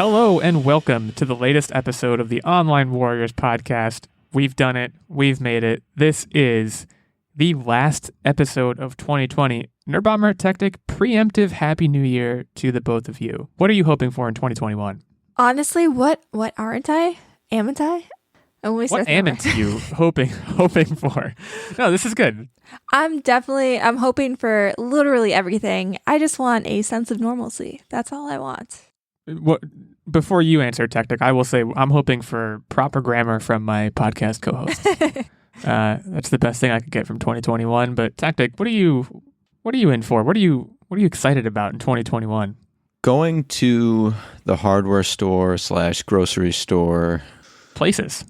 Hello and welcome to the latest episode of the Online Warriors podcast. We've done it. We've made it. This is the last episode of 2020. Nerdbomber, Techtic, preemptive Happy New Year to the both of you. What are you hoping for in 2021? Honestly, what aren't I? Amn't I? What amn't you hoping for? No, this is good. I'm hoping for literally everything. I just want a sense of normalcy. That's all I want. Before you answer, Techtic, I will say I'm hoping for proper grammar from my podcast co-host. That's the best thing I could get from 2021. But Techtic, what are you in for? What are you excited about in 2021? Going to the hardware store / grocery store. Places.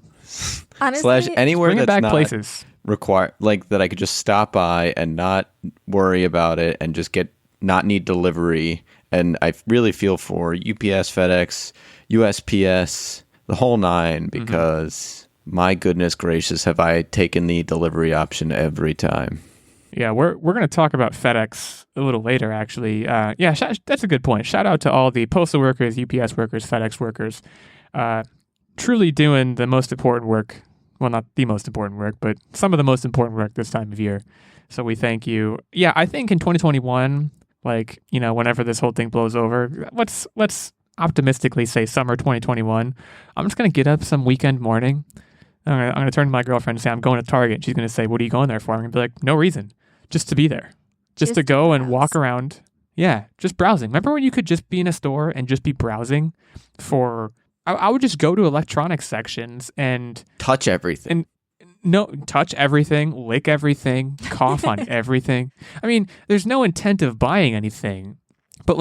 Honestly, / anywhere that's back not places. required, like that I could just stop by and not worry about it and just not need delivery. And I really feel for UPS, FedEx, USPS, the whole nine, because my goodness gracious, have I taken the delivery option every time. Yeah, we're going to talk about FedEx a little later, actually. That's a good point. Shout out to all the postal workers, UPS workers, FedEx workers, truly doing the most important work. Well, not the most important work, but some of the most important work this time of year. So we thank you. Yeah, I think in 2021, whenever this whole thing blows over, let's optimistically say summer 2021. I'm just going to get up some weekend morning. I'm going to turn to my girlfriend and say, I'm going to Target. She's going to say, what are you going there for? I'm going to be like, no reason. Just to be there. Just to go and walk around. Yeah, just browsing. Remember when you could just be in a store and just be browsing for... I would just go to electronics sections and... touch everything. Touch everything, lick everything, cough on everything. I mean, there's no intent of buying anything. But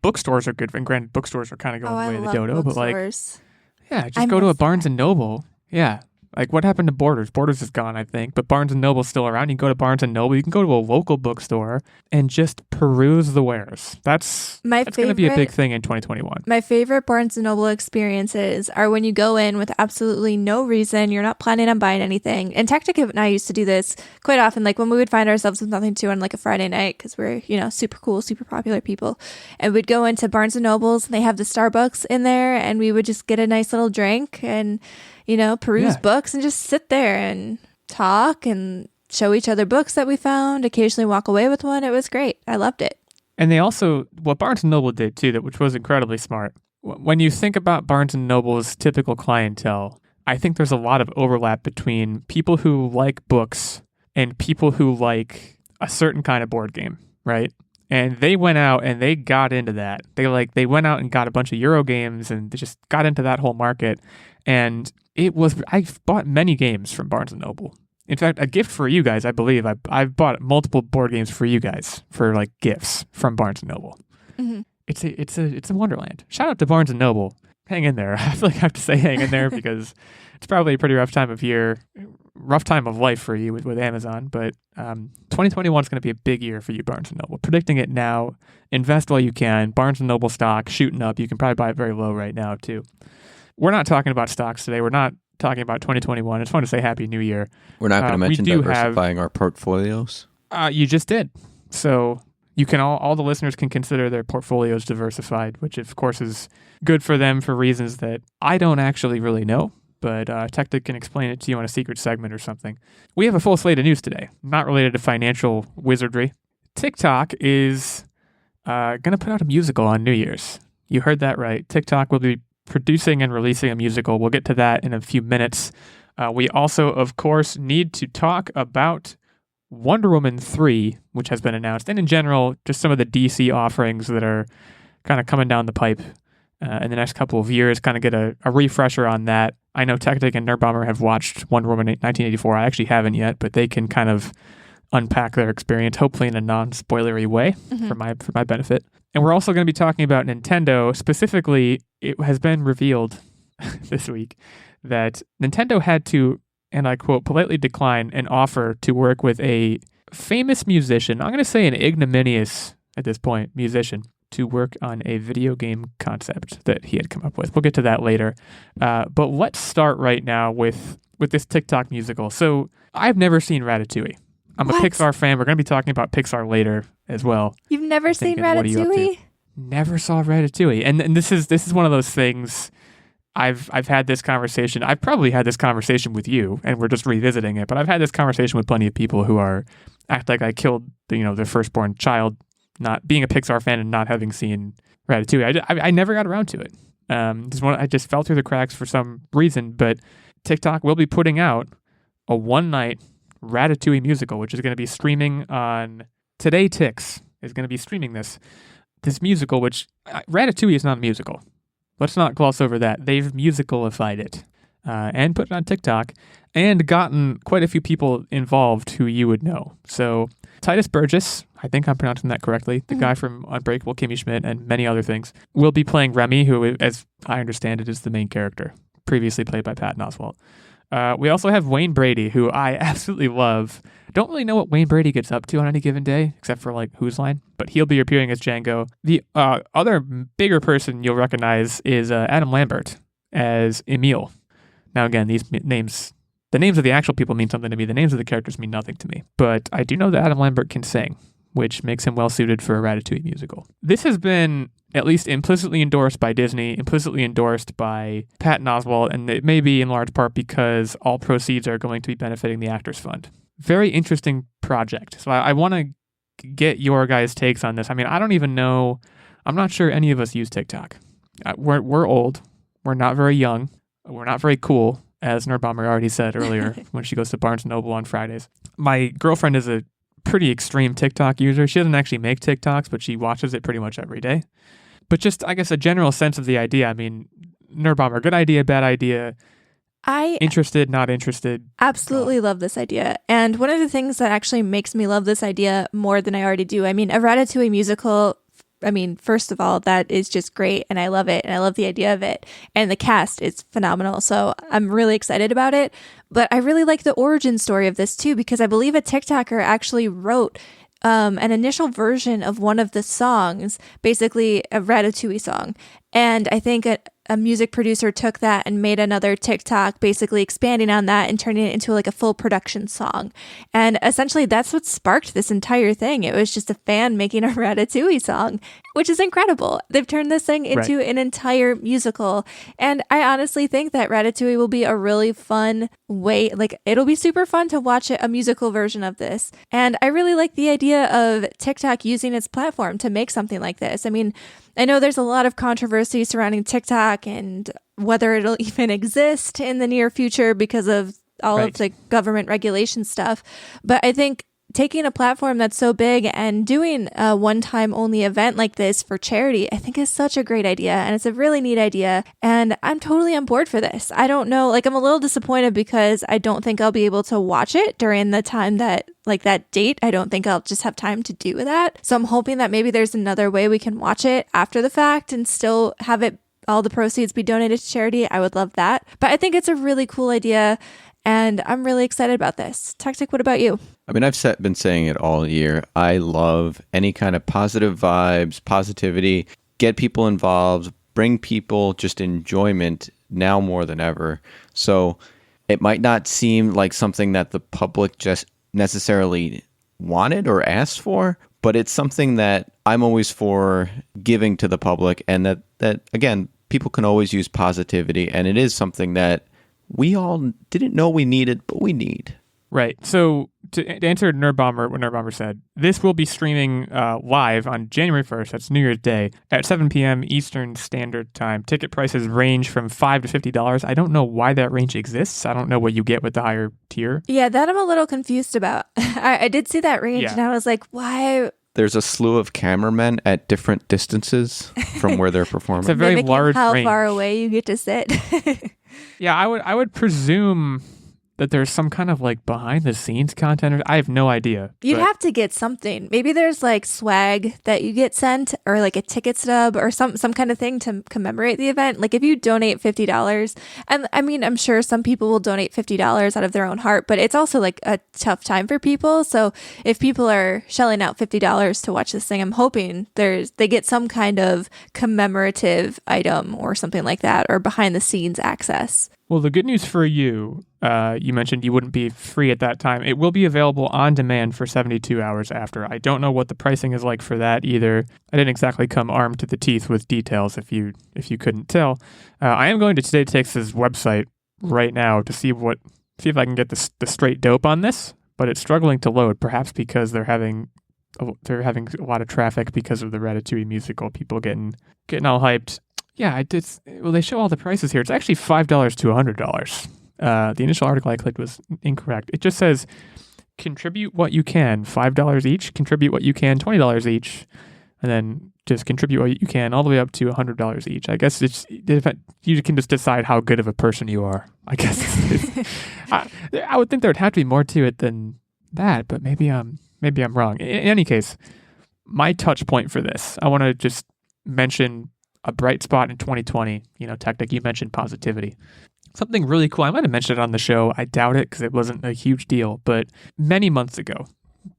bookstores are good. And granted, bookstores are kind of going the way of the dodo. Bookstores. But just go to a Barnes & Noble. Yeah. What happened to Borders? Borders is gone, I think, but Barnes & Noble's still around. You can go to Barnes & Noble. You can go to a local bookstore and just peruse the wares. That's going to be a big thing in 2021. My favorite Barnes & Noble experiences are when you go in with absolutely no reason. You're not planning on buying anything. And Techtic and I used to do this quite often, when we would find ourselves with nothing to do on a Friday night, because we're, super cool, super popular people. And we'd go into Barnes & Noble's and they have the Starbucks in there, and we would just get a nice little drink and... peruse books and just sit there and talk and show each other books that we found, occasionally walk away with one. It was great. I loved it. And they also, what Barnes & Noble did too, which was incredibly smart. When you think about Barnes & Noble's typical clientele, I think there's a lot of overlap between people who like books and people who like a certain kind of board game, right? And they went out and they got into that. They went out and got a bunch of Euro games and they just got into that whole market. And I've bought many games from Barnes & Noble. In fact, a gift for you guys, I believe. I've bought multiple board games for you guys for gifts from Barnes & Noble. Mm-hmm. It's a wonderland. Shout out to Barnes & Noble. Hang in there. I feel like I have to say hang in there because it's probably a pretty rough time of year, rough time of life for you with Amazon. But 2021 is going to be a big year for you, Barnes & Noble. Predicting it now. Invest while you can. Barnes & Noble stock shooting up. You can probably buy it very low right now too. We're not talking about stocks today. We're not talking about 2021. I just want to say Happy New Year. We're not going to mention diversifying our portfolios. You just did. So you can all the listeners can consider their portfolios diversified, which of course is good for them for reasons that I don't actually really know, but Techtic can explain it to you on a secret segment or something. We have a full slate of news today, not related to financial wizardry. TikTok is going to put out a musical on New Year's. You heard that right. TikTok will be producing and releasing a musical. We'll get to that in a few minutes. We also, of course, need to talk about Wonder Woman 3, which has been announced, and in general, just some of the DC offerings that are kind of coming down the pipe in the next couple of years, kind of get a refresher on that. I know Techtic and Nerdbomber have watched Wonder Woman 1984. I actually haven't yet, but they can kind of unpack their experience, hopefully in a non-spoilery way for my benefit. And we're also going to be talking about Nintendo. Specifically, it has been revealed this week that Nintendo had to, and I quote, politely decline an offer to work with a famous musician. I'm going to say an ignominious, at this point, musician, to work on a video game concept that he had come up with. We'll get to that later. But let's start right now with this TikTok musical. So I've never seen Ratatouille. I'm a Pixar fan. We're going to be talking about Pixar later as well. You've never seen Ratatouille? never saw Ratatouille. And this is one of those things. I've had this conversation. I've probably had this conversation with you, and we're just revisiting it. But I've had this conversation with plenty of people who act like I killed their firstborn child, not being a Pixar fan and not having seen Ratatouille. I never got around to it. I just fell through the cracks for some reason. But TikTok will be putting out a one-night Ratatouille musical, which is going to be streaming on Today. Tix is going to be streaming this musical, which Ratatouille is not a musical. Let's not gloss over that. They've musicalified it and put it on TikTok and gotten quite a few people involved who you would know. So Titus Burgess, I think I'm pronouncing that correctly, the guy from Unbreakable Kimmy Schmidt and many other things, will be playing Remy, who, as I understand it, is the main character, previously played by Patton Oswalt. We also have Wayne Brady, who I absolutely love. Don't really know what Wayne Brady gets up to on any given day, except for like Who's Line, but he'll be appearing as Django. The other bigger person you'll recognize is Adam Lambert as Emile. Now again, the names of the actual people mean something to me. The names of the characters mean nothing to me. But I do know that Adam Lambert can sing, which makes him well suited for a Ratatouille musical. This has been at least implicitly endorsed by Disney, implicitly endorsed by Patton Oswalt, and it may be in large part because all proceeds are going to be benefiting the Actors Fund. Very interesting project. So I want to get your guys' takes on this. I mean, I don't even know. I'm not sure any of us use TikTok. We're old. We're not very young. We're not very cool, as Nerdbomber already said earlier when she goes to Barnes & Noble on Fridays. My girlfriend is a pretty extreme TikTok user. She doesn't actually make TikToks, but she watches it pretty much every day. But just, I guess, a general sense of the idea. I mean, Nerdbomber, good idea, bad idea. Interested, not interested. Absolutely love this idea. And one of the things that actually makes me love this idea more than I already do, I mean, a Ratatouille musical, I mean, first of all, that is just great. And I love it. And I love the idea of it. And the cast is phenomenal. So I'm really excited about it. But I really like the origin story of this too, because I believe a TikToker actually wrote an initial version of one of the songs, basically a Ratatouille song. And I think a music producer took that and made another TikTok, basically expanding on that and turning it into like a full production song. And essentially that's what sparked this entire thing. It was just a fan making a Ratatouille song, which is incredible. They've turned this thing into an entire musical. And I honestly think that Ratatouille will be a really fun way, like it'll be super fun to watch a musical version of this. And I really like the idea of TikTok using its platform to make something like this. I mean, I know there's a lot of controversy surrounding TikTok and whether it'll even exist in the near future because of all of the government regulation stuff. But I think taking a platform that's so big and doing a one-time only event like this for charity, I think is such a great idea. And it's a really neat idea. And I'm totally on board for this. I don't know, like I'm a little disappointed because I don't think I'll be able to watch it during the time that, like that date. I don't think I'll just have time to do that. So I'm hoping that maybe there's another way we can watch it after the fact and still have it, all the proceeds be donated to charity. I would love that. But I think it's a really cool idea. And I'm really excited about this. Techtic, what about you? I mean, I've been saying it all year. I love any kind of positive vibes, positivity, get people involved, bring people just enjoyment now more than ever. So it might not seem like something that the public just necessarily wanted or asked for, but it's something that I'm always for giving to the public. And that again, people can always use positivity. And it is something that we all didn't know we needed, but we need. Right. So to answer Nerdbomber, what Nerdbomber said, this will be streaming live on January 1st. That's New Year's Day at 7 p.m. Eastern Standard Time. Ticket prices range from $5 to $50. I don't know why that range exists. I don't know what you get with the higher tier. Yeah, that I'm a little confused about. I did see that range and I was like, why? There's a slew of cameramen at different distances from where they're performing. It's a very large how range. Far away you get to sit. Yeah, I would presume that there's some kind of like behind the scenes content. I have no idea. You'd have to get something. Maybe there's like swag that you get sent or like a ticket stub or some kind of thing to commemorate the event. Like if you donate $50, and I mean, I'm sure some people will donate $50 out of their own heart, but it's also like a tough time for people. So if people are shelling out $50 to watch this thing, I'm hoping they get some kind of commemorative item or something like that, or behind the scenes access. Well, the good news for you, you mentioned you wouldn't be free at that time. It will be available on demand for 72 hours after. I don't know what the pricing is like for that either. I didn't exactly come armed to the teeth with details if you couldn't tell. I am going to Today Takes' website right now to see if I can get the straight dope on this, but it's struggling to load, perhaps because they're having a lot of traffic because of the Ratatouille musical, people getting all hyped. Yeah, I did. Well, they show all the prices here. It's actually $5 to $100. The initial article I clicked was incorrect. It just says, contribute what you can, $5 each, contribute what you can, $20 each, and then just contribute what you can all the way up to $100 each. I guess you can just decide how good of a person you are. I guess I would think there would have to be more to it than that, but maybe I'm wrong. In any case, my touch point for this, I want to just mention a bright spot in 2020. Techtic, you mentioned positivity. Something really cool. I might have mentioned it on the show. I doubt it because it wasn't a huge deal. But many months ago,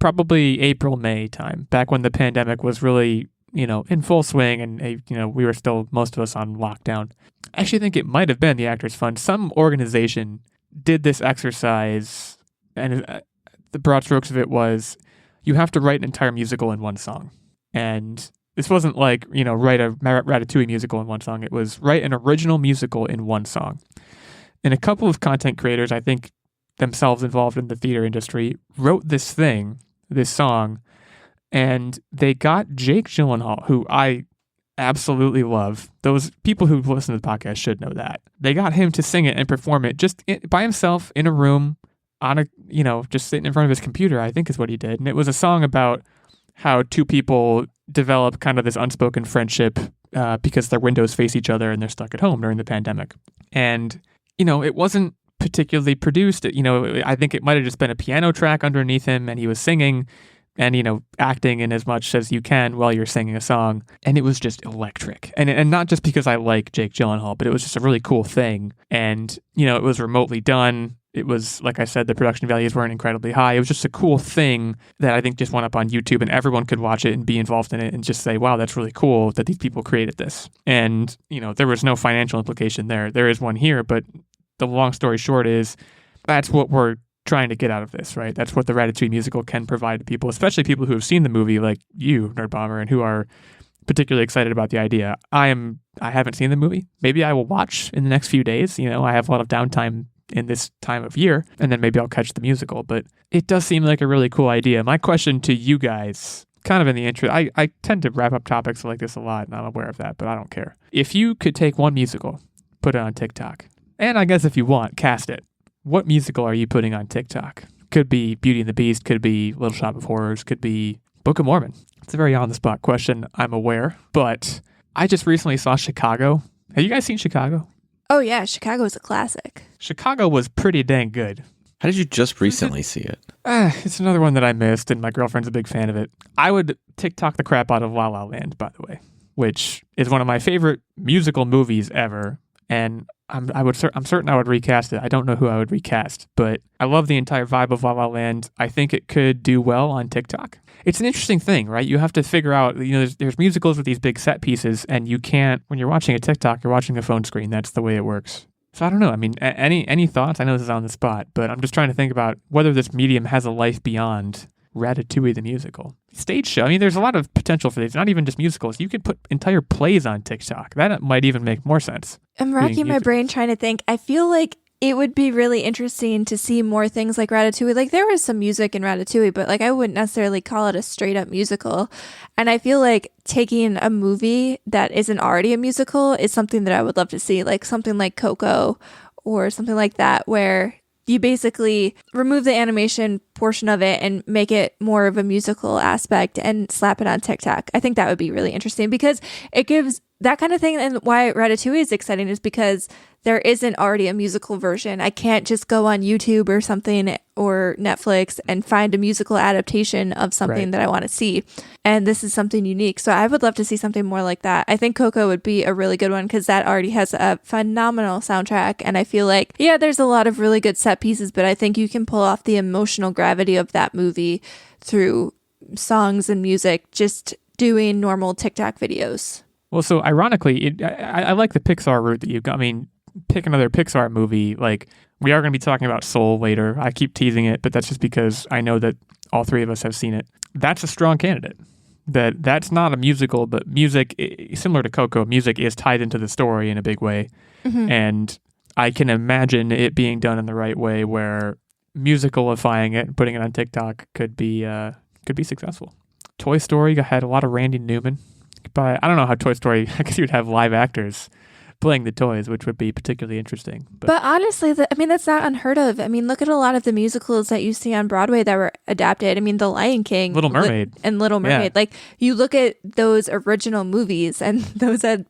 probably April, May time, back when the pandemic was really, in full swing and, we were still, most of us, on lockdown. I actually think it might have been the Actors Fund. Some organization did this exercise, and the broad strokes of it was you have to write an entire musical in one song. And this wasn't like, write a Ratatouille musical in one song. It was write an original musical in one song. And a couple of content creators, I think themselves involved in the theater industry, wrote this song, and they got Jake Gyllenhaal, who I absolutely love. Those people who listen to the podcast should know that. They got him to sing it and perform it just by himself in a room just sitting in front of his computer, I think is what he did. And it was a song about how two people develop kind of this unspoken friendship because their windows face each other and they're stuck at home during the pandemic. And, it wasn't particularly produced. I think it might have just been a piano track underneath him and he was singing and, acting in as much as you can while you're singing a song. And it was just electric. And not just because I like Jake Gyllenhaal, but it was just a really cool thing. And, it was remotely done. It was, like I said, the production values weren't incredibly high. It was just a cool thing that I think just went up on YouTube and everyone could watch it and be involved in it and just say, wow, that's really cool that these people created this. And, there was no financial implication there. There is one here, but the long story short is that's what we're trying to get out of this, right? That's what the Ratatouille musical can provide to people, especially people who have seen the movie like you, Nerdbomber, and who are particularly excited about the idea. I haven't seen the movie. Maybe I will watch in the next few days. I have a lot of downtime in this time of year, and then maybe I'll catch the musical. But it does seem like a really cool idea. My question to you guys, kind of in the intro, I tend to wrap up topics like this a lot, and I'm aware of that, but I don't care. If you could take one musical, put it on TikTok, and I guess if you want, cast it, what musical are you putting on TikTok? Could be Beauty and the Beast, could be Little Shop of Horrors, could be Book of Mormon. It's a very on-the-spot question, I'm aware, but I just recently saw Chicago. Have you guys seen Chicago? Oh yeah, Chicago is a classic. Chicago was pretty dang good. How did you just recently see it? It's another one that I missed, and my girlfriend's a big fan of it. I would TikTok the crap out of La La Land, by the way, which is one of my favorite musical movies ever. And I'm certain I would recast it. I don't know who I would recast, but I love the entire vibe of La La Land. I think it could do well on TikTok. It's an interesting thing, right? You have to figure out, there's musicals with these big set pieces, and you can't, when you're watching a TikTok, you're watching a phone screen. That's the way it works. So I don't know. I mean, any thoughts? I know this is on the spot, but I'm just trying to think about whether this medium has a life beyond Ratatouille the musical. Stage show. I mean, there's a lot of potential for these. Not even just musicals. You could put entire plays on TikTok. That might even make more sense. I'm racking my brain trying to think. I feel like it would be really interesting to see more things like Ratatouille. Like, there was some music in Ratatouille, but I wouldn't necessarily call it a straight up musical. And I feel like taking a movie that isn't already a musical is something that I would love to see, like something like Coco or something like that, where you basically remove the animation portion of it and make it more of a musical aspect and slap it on TikTok. I think that would be really interesting because it gives that kind of thing. And why Ratatouille is exciting is because there isn't already a musical version. I can't just go on YouTube or something or Netflix and find a musical adaptation of something that I want to see. And this is something unique. So I would love to see something more like that. I think Coco would be a really good one because that already has a phenomenal soundtrack. And I feel like, yeah, there's a lot of really good set pieces, but I think you can pull off the emotional gravity of that movie through songs and music, just doing normal TikTok videos. Well, so ironically, I like the Pixar route that you've got. I mean, pick another Pixar movie, like we are going to be talking about Soul later. I keep teasing it, but that's just because I know that all three of us have seen it. That's a strong candidate. That's not a musical, but music, similar to Coco, music is tied into the story in a big way. Mm-hmm. And I can imagine it being done in the right way where musicalifying it and putting it on TikTok could be successful. Toy Story had a lot of Randy Newman, but I don't know how Toy Story, I guess you would have live actors playing the toys, which would be particularly interesting. But honestly, that's not unheard of. I mean, look at a lot of the musicals that you see on Broadway that were adapted. I mean, The Lion King, Little Mermaid. and Little Mermaid. Yeah. Like, you look at those original movies, and those had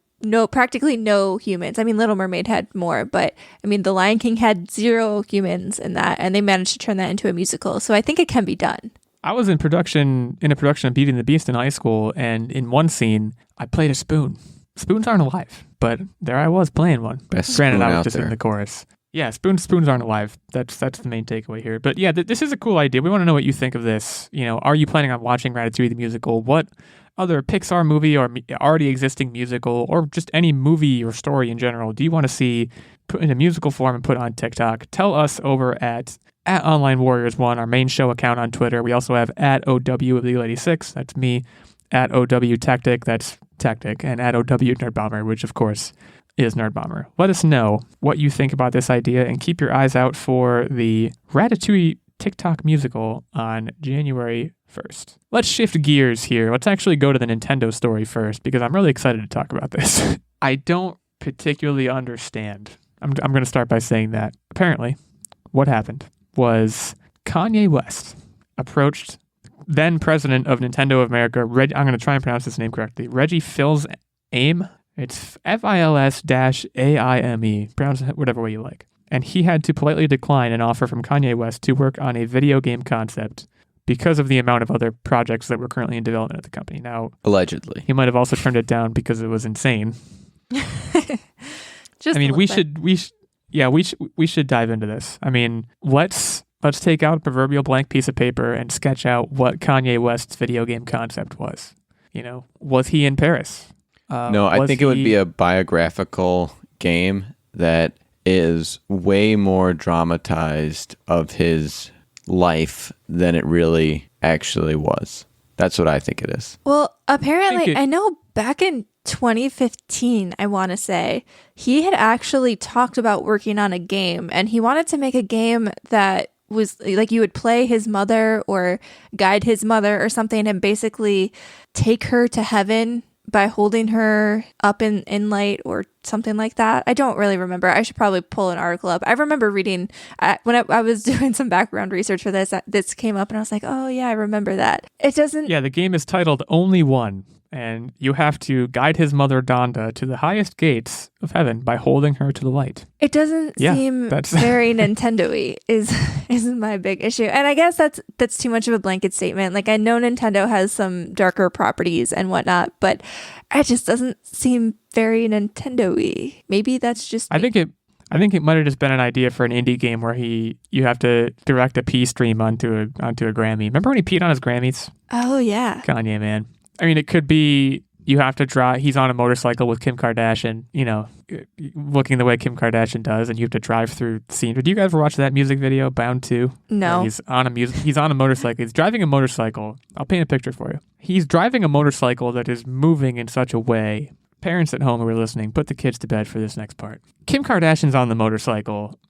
practically no humans. I mean, Little Mermaid had more, but I mean, The Lion King had 0 humans in that, and they managed to turn that into a musical. So I think it can be done. I was in a production of Beauty and the Beast in high school, and in one scene, I played a spoon. Spoons aren't alive, but there I was playing one. Best Granted, spoon I was out just there. in the chorus. Yeah, spoons aren't alive. That's the main takeaway here. But yeah, this is a cool idea. We want to know what you think of this. You know, are you planning on watching Ratatouille the musical? What other Pixar movie or already existing musical or just any movie or story in general do you want to see put in a musical form and put on TikTok? Tell us over at Online Warriors 1, our main show account on Twitter. We also have at OW Illeagle 86. That's me. At OW Techtic. That's Techtic. And at OW Nerdbomber, which of course is Nerdbomber. Let us know what you think about this idea and keep your eyes out for the Ratatouille TikTok musical on January 1st. Let's shift gears here. Let's actually go to the Nintendo story first because I'm really excited to talk about this. I don't particularly understand. I'm going to start by saying that apparently what happened was Kanye West approached then president of Nintendo of America, I'm going to try and pronounce his name correctly, Reggie Fils-Aime. It's Fils-Aime. Pronounce it whatever way you like. And he had to politely decline an offer from Kanye West to work on a video game concept because of the amount of other projects that were currently in development at the company. Now, Allegedly. he might have also turned it down because it was insane. Just I mean, a we little bit. should dive into this. I mean, let's take out a proverbial blank piece of paper and sketch out what Kanye West's video game concept was. You know, was he in Paris? No, I think it would be a biographical game that is way more dramatized of his life than it really actually was. That's what I think it is. Well, apparently, I know back in 2015, I want to say, he had actually talked about working on a game, and he wanted to make a game that was like you would play his mother or guide his mother or something and basically take her to heaven by holding her up in light or something like that. I don't really remember. I should probably pull an article up. I remember reading when I was doing some background research for this came up and I was like, oh yeah, I remember that. It doesn't. Yeah, the game is titled Only One, and you have to guide his mother Donda to the highest gates of heaven by holding her to the light. It doesn't seem very Nintendo-y is my big issue. And I guess that's too much of a blanket statement. Like, I know Nintendo has some darker properties and whatnot, but it just doesn't seem very Nintendo-y. Maybe that's just me. I think it might have just been an idea for an indie game where you have to direct a pee stream onto a Grammy. Remember when he peed on his Grammys? Oh yeah. Kanye, man. I mean, it could be you have to drive. He's on a motorcycle with Kim Kardashian, you know, looking the way Kim Kardashian does, and you have to drive through the scene. Did you guys ever watch that music video, Bound 2? No. He's on a motorcycle. He's driving a motorcycle. I'll paint a picture for you. He's driving a motorcycle that is moving in such a way. Parents at home who are listening, put the kids to bed for this next part. Kim Kardashian's on the motorcycle,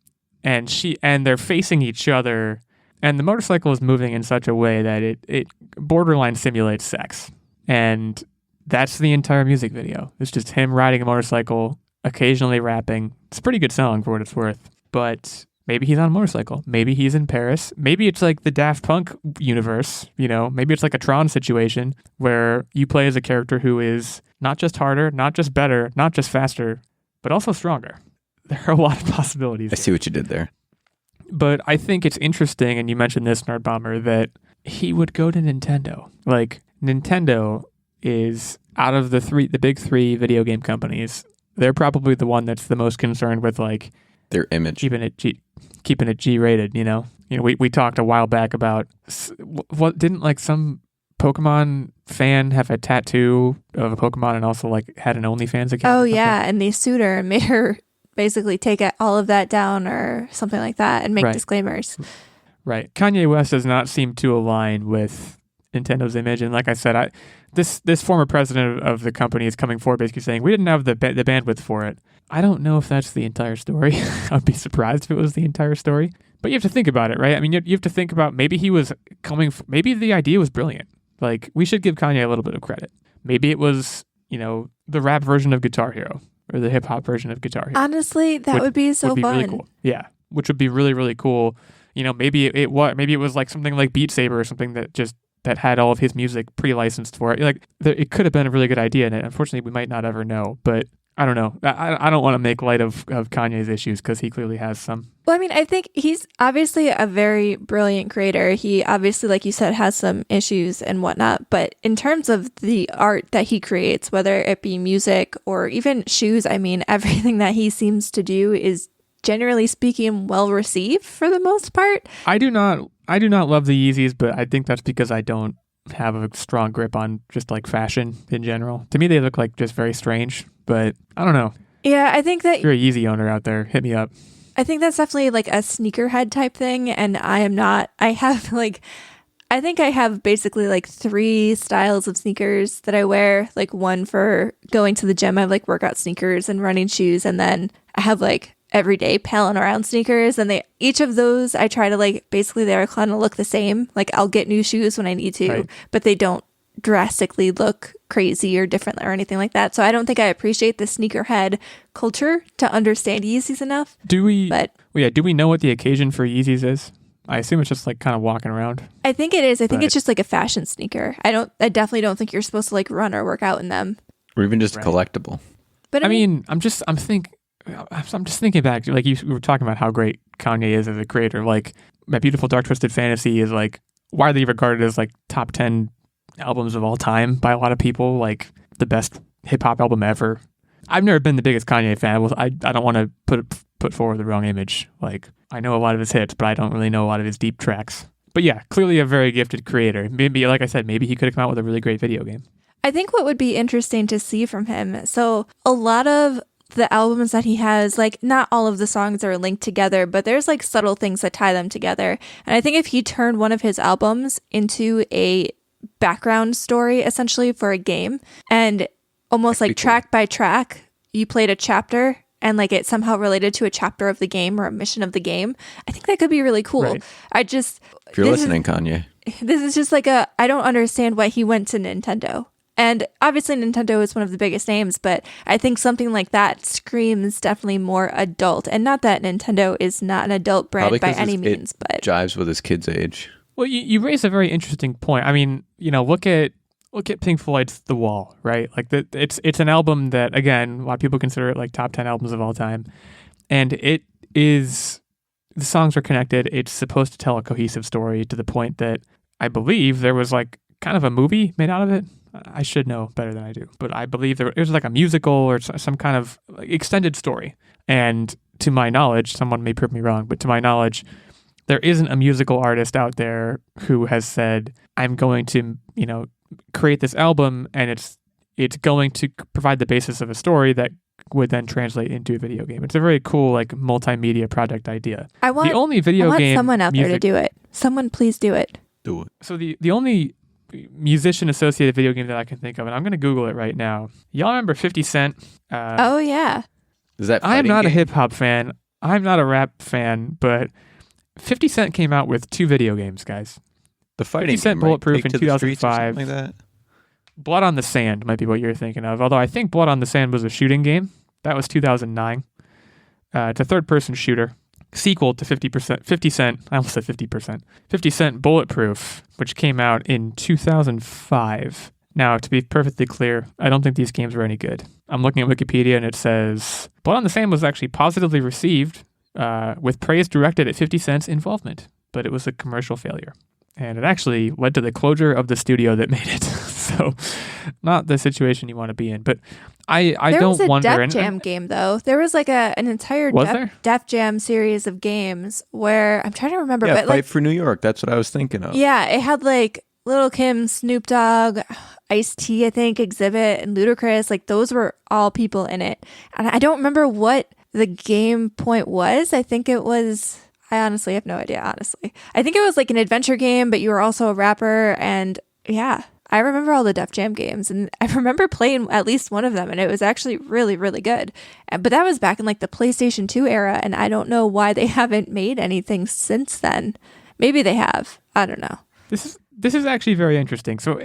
and they're facing each other, and the motorcycle is moving in such a way that it borderline simulates sex. And that's the entire music video. It's just him riding a motorcycle, occasionally rapping. It's a pretty good song for what it's worth. But maybe he's on a motorcycle. Maybe he's in Paris. Maybe it's like the Daft Punk universe, you know? Maybe it's like a Tron situation where you play as a character who is not just harder, not just better, not just faster, but also stronger. There are a lot of possibilities. I see what you did there. But I think it's interesting, and you mentioned this, Nerdbomber, that he would go to Nintendo. Like, Nintendo is, out of the big three video game companies, they're probably the one that's the most concerned with, like, their image, keeping it G-rated. You know, we talked a while back about what didn't like some Pokemon fan have a tattoo of a Pokemon and also like had an OnlyFans account. Oh yeah, and they sued her and made her basically take all of that down or something like that and make Right. disclaimers. Right. Kanye West does not seem to align with Nintendo's image. And like I said, this former president of the company is coming forward basically saying, we didn't have the bandwidth for it. I don't know if that's the entire story. I'd be surprised if it was the entire story. But you have to think about it, right? I mean, you have to think about maybe he was maybe the idea was brilliant. Like, we should give Kanye a little bit of credit. Maybe it was, the rap version of Guitar Hero or the hip hop version of Guitar Hero. Honestly, that would be so fun. Really cool. Yeah, which would be really, really cool. Maybe it was like something like Beat Saber or something that had all of his music pre-licensed for it. Like, it could have been a really good idea, and unfortunately, we might not ever know. But I don't know. I don't want to make light of Kanye's issues because he clearly has some. Well, I mean, I think he's obviously a very brilliant creator. He obviously, like you said, has some issues and whatnot. But in terms of the art that he creates, whether it be music or even shoes, I mean, everything that he seems to do is, generally speaking, well received for the most part. I do not love the Yeezys, but I think that's because I don't have a strong grip on just like fashion in general. To me, they look like just very strange, but I don't know. Yeah, I think that If you're a Yeezy owner out there, hit me up. I think that's definitely like a sneakerhead type thing, and I am not. I think I have basically like 3 styles of sneakers that I wear. Like, one for going to the gym, I have like workout sneakers and running shoes, and then I have like everyday palling around sneakers, and each of those I try to like, basically they're kind of look the same. Like, I'll get new shoes when I need to, Right. but they don't drastically look crazy or different or anything like that. So I don't think I appreciate the sneakerhead culture to understand Yeezys enough. Do we? But Do we know what the occasion for Yeezys is? I assume it's just like kind of walking around. I think it is. I think But- it's just like a fashion sneaker. I definitely don't think you're supposed to like run or work out in them. Or even just Right. collectible. But I'm just thinking back, like we were talking about how great Kanye is as a creator. Like, My Beautiful Dark Twisted Fantasy is like widely regarded as like top 10 albums of all time by a lot of people, like the best hip hop album ever. I've never been the biggest Kanye fan. I don't want to put forward the wrong image. Like, I know a lot of his hits, but I don't really know a lot of his deep tracks. But yeah, clearly a very gifted creator. Maybe, like I said, maybe he could have come out with a really great video game. I think what would be interesting to see from him, so a lot of the albums that he has, like, not all of the songs are linked together, but there's like subtle things that tie them together. And I think if he turned one of his albums into a background story, essentially, for a game, and almost like track by track, you played a chapter and like it somehow related to a chapter of the game or a mission of the game, I think that could be really cool. Right. If you're listening, Kanye. This is just like I don't understand why he went to Nintendo. And obviously Nintendo is one of the biggest names, but I think something like that screams definitely more adult. And not that Nintendo is not an adult brand Probably by 'cause any it means, but jives with his kid's age. Well, you raise a very interesting point. I mean, look at Pink Floyd's The Wall, right? Like, it's an album that, again, a lot of people consider it like top 10 albums of all time. And it is, the songs are connected. It's supposed to tell a cohesive story to the point that I believe there was like kind of a movie made out of it. I should know better than I do, but I believe it was like a musical or some kind of like extended story. And to my knowledge, someone may prove me wrong, but to my knowledge, there isn't a musical artist out there who has said, I'm going to, create this album and it's going to provide the basis of a story that would then translate into a video game. It's a very cool, like, multimedia project idea. I want someone out there to do it. Someone please do it. Do it. So the only musician associated video game that I can think of, and I'm going to Google it right now. Y'all remember 50 Cent? Oh yeah. Is that I am not game? a hip hop fan. I'm not a rap fan, but 50 Cent came out with 2 video games, guys. The fighting 50 Cent game, right? Bulletproof Take in to the streets or 2005. something like that. Blood on the Sand might be what you're thinking of, although I think Blood on the Sand was a shooting game. That was 2009. It's a third-person shooter. Sequel to 50 Cent, I almost said 50%. 50 Cent Bulletproof, which came out in 2005. Now, to be perfectly clear, I don't think these games were any good. I'm looking at Wikipedia and it says, Blood on the Sand was actually positively received with praise directed at 50 Cent's involvement, but it was a commercial failure. And it actually led to the closure of the studio that made it. So, not the situation you want to be in. But I There don't was a wonder. Def Jam game though. There was like an entire Was there? Def Jam series of games where I'm trying to remember, Yeah, but Fight like for New York. That's what I was thinking of. yeah, it had like Lil' Kim, Snoop Dogg, Ice-T, I think, Exhibit, and Ludacris. Like, those were all people in it. And I don't remember what the game point was. I think it was, I honestly have no idea, honestly. I think it was like an adventure game, but you were also a rapper. And yeah, I remember all the Def Jam games, and I remember playing at least one of them, and it was actually really, really good. But that was back in like the PlayStation 2 era, and I don't know why they haven't made anything since then. Maybe they have. I don't know. This is actually very interesting. So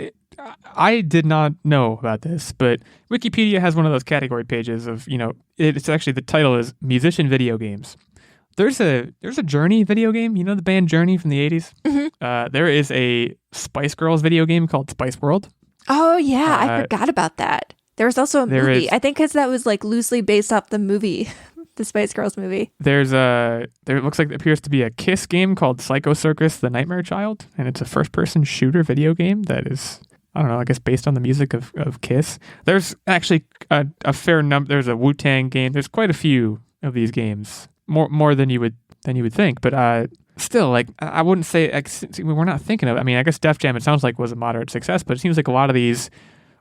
I did not know about this, but Wikipedia has one of those category pages of, it's actually, the title is Musician Video Games. There's a Journey video game, the band Journey from the 80s. Mm-hmm. There is a Spice Girls video game called Spice World. Oh, yeah. I forgot about that. There was also a movie. I think because that was like loosely based off the movie, the Spice Girls movie. There looks like there appears to be a Kiss game called Psycho Circus: The Nightmare Child, and it's a first-person shooter video game that is, I don't know, I guess based on the music of Kiss. There's actually a fair number. There's a Wu-Tang game. There's quite a few of these games, more than you would think. But still, like, I wouldn't say we're not thinking of. I mean, I guess Def Jam, it sounds like, was a moderate success, but it seems like a lot of these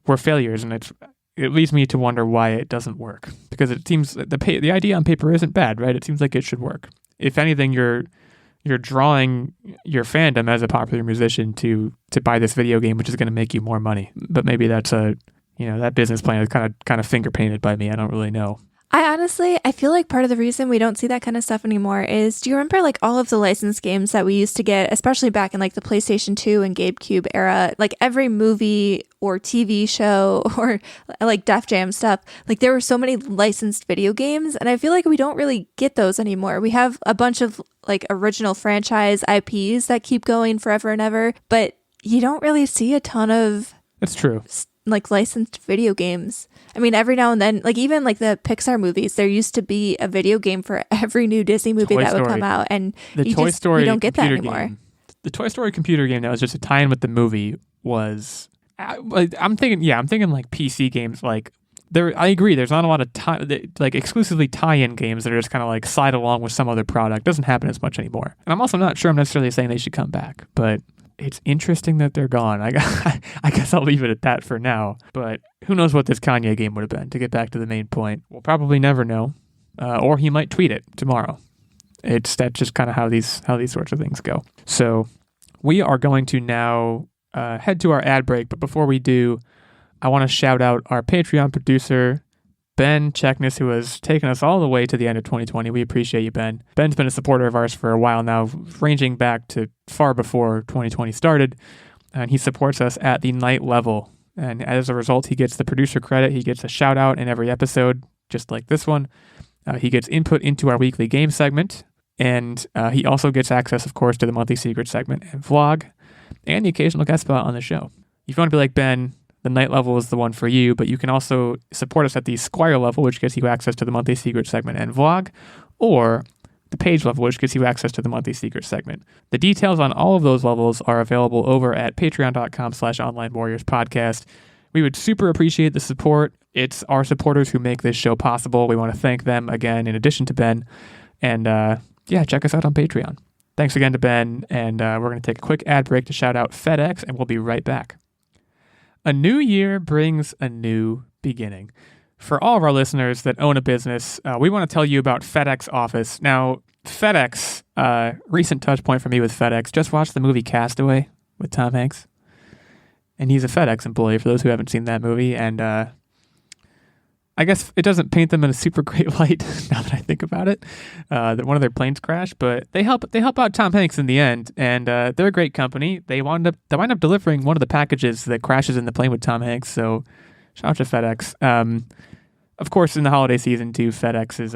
were failures, and it leads me to wonder why it doesn't work, because it seems the idea on paper isn't bad, right? It seems like it should work. If anything, you're drawing your fandom as a popular musician to buy this video game, which is going to make you more money. But maybe that's that business plan is kind of finger painted by me. I don't really know. I feel like part of the reason we don't see that kind of stuff anymore is, do you remember like all of the licensed games that we used to get, especially back in like the PlayStation 2 and GameCube era? Like every movie or TV show or like Def Jam stuff, like there were so many licensed video games, and I feel like we don't really get those anymore. We have a bunch of like original franchise IPs that keep going forever and ever, but you don't really see a ton of... That's true. Like licensed video games. I mean, every now and then, like even like the Pixar movies, there used to be a video game for every new Disney movie that would come out, and we don't get that anymore. The Toy Story computer game that was just a tie-in with the movie was, I'm thinking like PC games. Like I agree, there's not a lot of like exclusively tie-in games that are just kind of like side along with some other product. Doesn't happen as much anymore. And I'm also not sure I'm necessarily saying they should come back, but it's interesting that they're gone. I guess I'll leave it at that for now. But who knows what this Kanye game would have been, to get back to the main point. We'll probably never know. Or he might tweet it tomorrow. That's just kind of how these sorts of things go. So we are going to now head to our ad break. But before we do, I want to shout out our Patreon producer, Ben Checkness, who has taken us all the way to the end of 2020. We appreciate you, Ben. Ben's been a supporter of ours for a while now, ranging back to far before 2020 started, and he supports us at the night level. And as a result, he gets the producer credit. He gets a shout out in every episode, just like this one. He gets input into our weekly game segment, and he also gets access, of course, to the monthly secret segment and vlog, and the occasional guest spot on the show. If you want to be like Ben, the night level is the one for you, but you can also support us at the Squire level, which gets you access to the monthly secret segment and vlog, or the page level, which gives you access to the monthly secret segment. The details on all of those levels are available over at patreon.com/onlinewarriorspodcast. We would super appreciate the support. It's our supporters who make this show possible. We want to thank them again, in addition to Ben. And check us out on Patreon. Thanks again to Ben, and we're going to take a quick ad break to shout out FedEx, and we'll be right back. A new year brings a new beginning. For all of our listeners that own a business, we want to tell you about FedEx Office. Now, FedEx, recent touch point for me with FedEx, just watched the movie Castaway with Tom Hanks. And he's a FedEx employee, for those who haven't seen that movie. And I guess it doesn't paint them in a super great light, now that I think about it, that one of their planes crashed. But they help out Tom Hanks in the end, and they're a great company. They wind up delivering one of the packages that crashes in the plane with Tom Hanks. So shout out to FedEx. Of course, in the holiday season too, FedEx is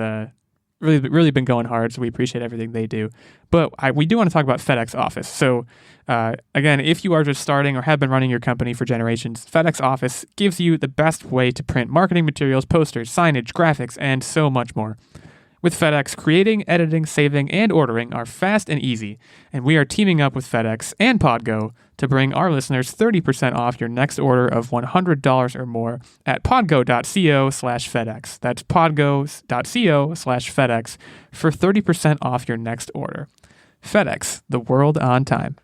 really been going hard, so we appreciate everything they do. But we do want to talk about FedEx Office. So again, if you are just starting or have been running your company for generations, FedEx Office gives you the best way to print marketing materials, posters, signage, graphics, and so much more. With FedEx, creating, editing, saving, and ordering are fast and easy, and we are teaming up with FedEx and Podgo to bring our listeners 30% off your next order of $100 or more at podgo.co/FedEx. That's podgo.co/FedEx for 30% off your next order. FedEx, the world on time.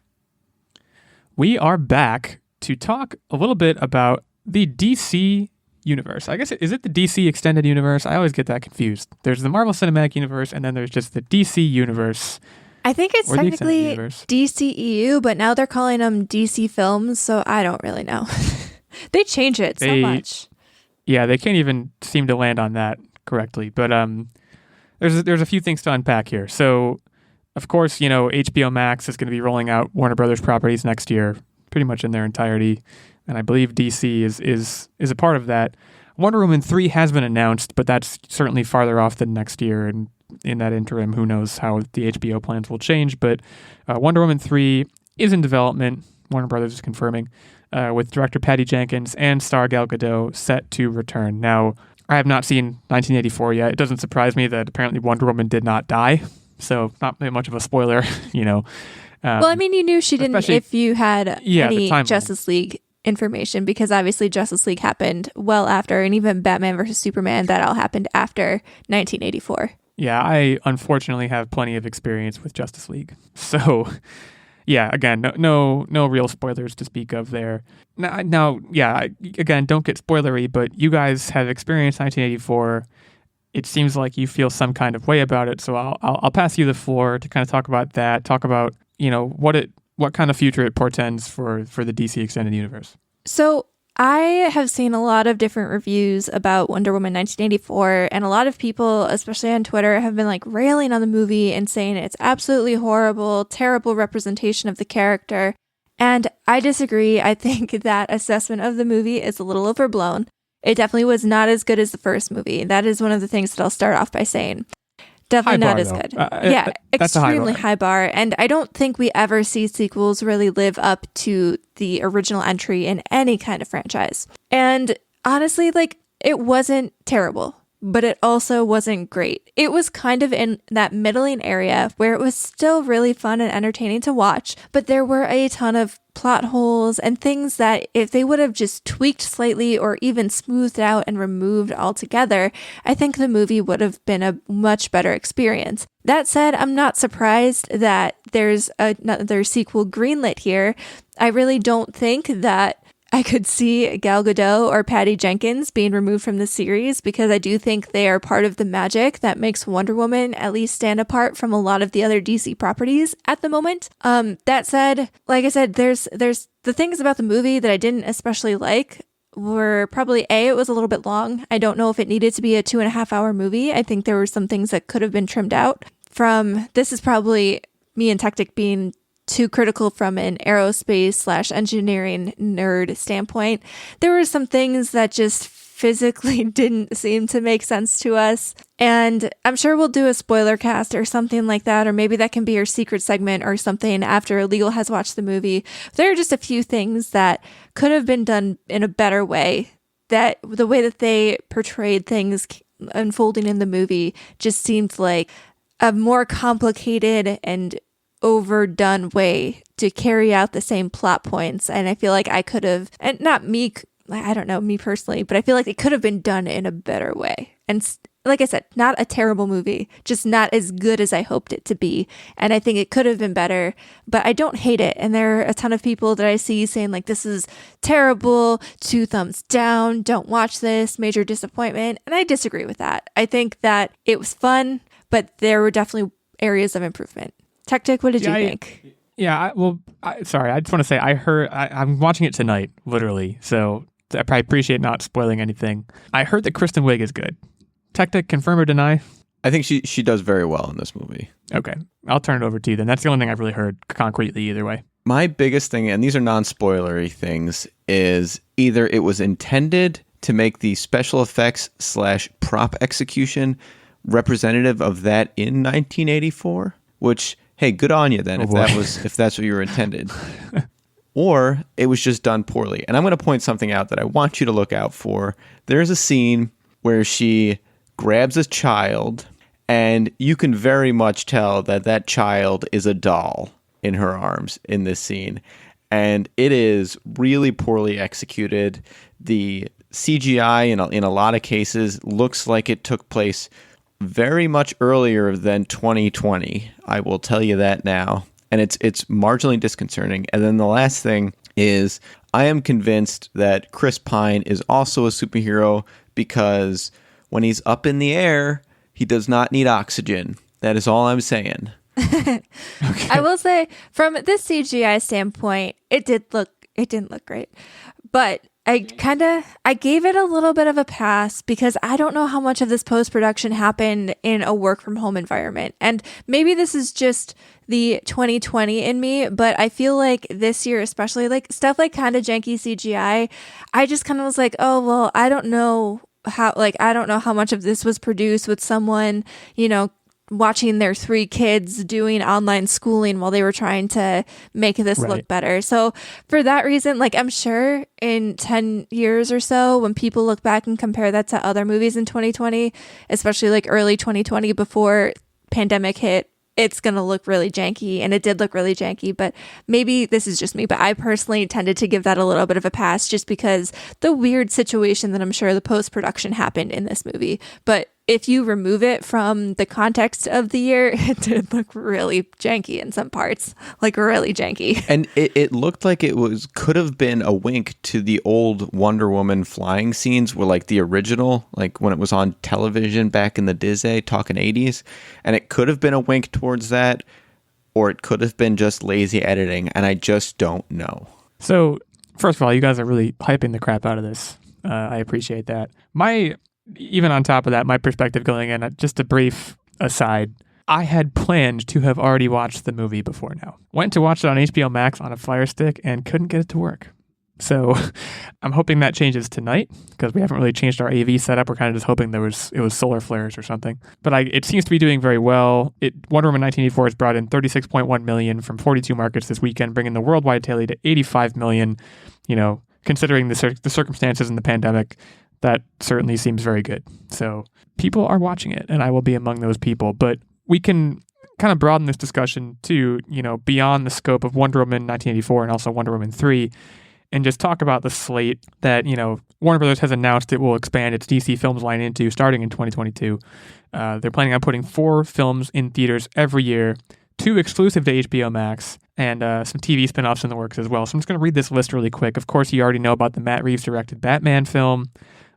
We are back to talk a little bit about the DC universe. I guess, is it the DC Extended Universe? I always get that confused. There's the Marvel Cinematic Universe, and then there's just the DC Universe. I think it's or the Extended technically Universe. DCEU, but now they're calling them DC Films, so I don't really know. They change it so much. Yeah, they can't even seem to land on that correctly. But there's a few things to unpack here. So, of course, HBO Max is going to be rolling out Warner Brothers properties next year, pretty much in their entirety. And I believe DC is a part of that. Wonder Woman 3 has been announced, but that's certainly farther off than next year. And in that interim, who knows how the HBO plans will change. But Wonder Woman 3 is in development. Warner Brothers is confirming, with director Patty Jenkins and star Gal Gadot set to return. Now, I have not seen 1984 yet. It doesn't surprise me that apparently Wonder Woman did not die. So not much of a spoiler, Well, I mean, you knew she didn't if you had any the Justice League information, because obviously Justice League happened well after, and even Batman versus Superman, that all happened after 1984. Yeah, I unfortunately have plenty of experience with Justice League. So, yeah, again, no real spoilers to speak of there. Now, yeah, again, don't get spoilery, but you guys have experienced 1984. It seems like you feel some kind of way about it, so I'll pass you the floor to kind of talk about that. Talk about what kind of future it portends for the DC Extended Universe. So I have seen a lot of different reviews about Wonder Woman 1984, and a lot of people, especially on Twitter, have been like railing on the movie and saying it's absolutely horrible, terrible representation of the character. And I disagree. I think that assessment of the movie is a little overblown. It definitely was not as good as the first movie. That is one of the things that I'll start off by saying. Definitely not as good. Yeah, extremely high bar. And I don't think we ever see sequels really live up to the original entry in any kind of franchise. And honestly, it wasn't terrible, but it also wasn't great. It was kind of in that middling area where it was still really fun and entertaining to watch, but there were a ton of plot holes and things that if they would have just tweaked slightly or even smoothed out and removed altogether, I think the movie would have been a much better experience. That said, I'm not surprised that there's another sequel greenlit here. I really don't think that I could see Gal Gadot or Patty Jenkins being removed from the series, because I do think they are part of the magic that makes Wonder Woman at least stand apart from a lot of the other DC properties at the moment. That said, like I said, there's the things about the movie that I didn't especially like were probably it was a little bit long. I don't know if it needed to be a 2.5 hour movie. I think there were some things that could have been trimmed out. This is probably me and Techtic being too critical from an aerospace/engineering nerd standpoint. There were some things that just physically didn't seem to make sense to us. And I'm sure we'll do a spoiler cast or something like that, or maybe that can be our secret segment or something after Illeagle has watched the movie. There are just a few things that could have been done in a better way. That the way that they portrayed things unfolding in the movie just seemed like a more complicated and overdone way to carry out the same plot points. And I feel like I could have, and not me, I don't know, me personally, but I feel like it could have been done in a better way. And like I said, not a terrible movie, just not as good as I hoped it to be. And I think it could have been better, but I don't hate it. And there are a ton of people that I see saying like, this is terrible, 2 thumbs down, don't watch this, major disappointment. And I disagree with that. I think that it was fun, but there were definitely areas of improvement. Techtic, what did you think? Sorry, I just want to say I'm watching it tonight, literally. So I appreciate not spoiling anything. I heard that Kristen Wiig is good. Techtic, confirm or deny? I think she does very well in this movie. Okay, I'll turn it over to you then. That's the only thing I've really heard concretely either way. My biggest thing, and these are non-spoilery things, is either it was intended to make the special effects / prop execution representative of that in 1984, which, hey, good on you then if that's what you were intended. Or it was just done poorly. And I'm going to point something out that I want you to look out for. There's a scene where she grabs a child, and you can very much tell that that child is a doll in her arms in this scene. And it is really poorly executed. The CGI in a lot of cases looks like it took place very much earlier than 2020. I will tell you that now. And it's marginally disconcerting. And then the last thing is I am convinced that Chris Pine is also a superhero because when he's up in the air, he does not need oxygen. That is all I'm saying. Okay. I will say, from this CGI standpoint, it didn't look great, but I gave it a little bit of a pass because I don't know how much of this post-production happened in a work from home environment. And maybe this is just the 2020 in me, but I feel like this year, especially like stuff like kind of janky CGI, I just kind of was like, oh, well, I don't know how much of this was produced with someone, watching their 3 kids doing online schooling while they were trying to make this look better. So for that reason, like, I'm sure in 10 years or so, when people look back and compare that to other movies in 2020, especially like early 2020 before pandemic hit, it's going to look really janky. And it did look really janky, but maybe this is just me, but I personally tended to give that a little bit of a pass just because the weird situation that I'm sure the post-production happened in this movie. But if you remove it from the context of the year, it did look really janky in some parts, like really janky. And it looked like it could have been a wink to the old Wonder Woman flying scenes where like the original, like when it was on television back in the Disney, talking 80s. And it could have been a wink towards that, or it could have been just lazy editing. And I just don't know. So first of all, you guys are really hyping the crap out of this. I appreciate that. Even on top of that, my perspective going in, just a brief aside, I had planned to have already watched the movie before now. Went to watch it on HBO Max on a Fire Stick and couldn't get it to work. So I'm hoping that changes tonight because we haven't really changed our AV setup. We're kind of just hoping it was solar flares or something. But it seems to be doing very well. Wonder Woman 1984 has brought in $36.1 million from 42 markets this weekend, bringing the worldwide tally to $85 million. Considering the circumstances in the pandemic, that certainly seems very good. So people are watching it, and I will be among those people. But we can kind of broaden this discussion to, beyond the scope of Wonder Woman 1984 and also Wonder Woman 3, and just talk about the slate that, Warner Brothers has announced it will expand its DC films line into starting in 2022. They're planning on putting 4 films in theaters every year, 2 exclusive to HBO Max, and some TV spinoffs in the works as well. So I'm just going to read this list really quick. Of course, you already know about the Matt Reeves directed Batman film.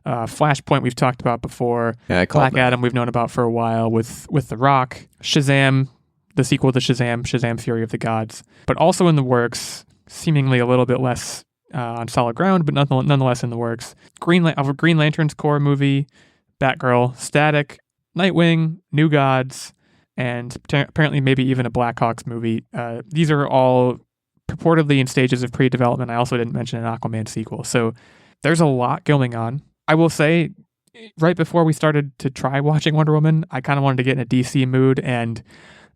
Flashpoint we've talked about before. Yeah, Black Adam we've known about for a while with The Rock. Shazam, the sequel to Shazam Fury of the Gods. But also in the works, seemingly a little bit less on solid ground, but nonetheless in the works. Green Lantern's core movie, Batgirl, Static, Nightwing, New Gods, and apparently maybe even a Blackhawks movie. These are all purportedly in stages of pre-development. I also didn't mention an Aquaman sequel. So there's a lot going on. I will say, right before we started to try watching Wonder Woman, I kind of wanted to get in a DC mood, and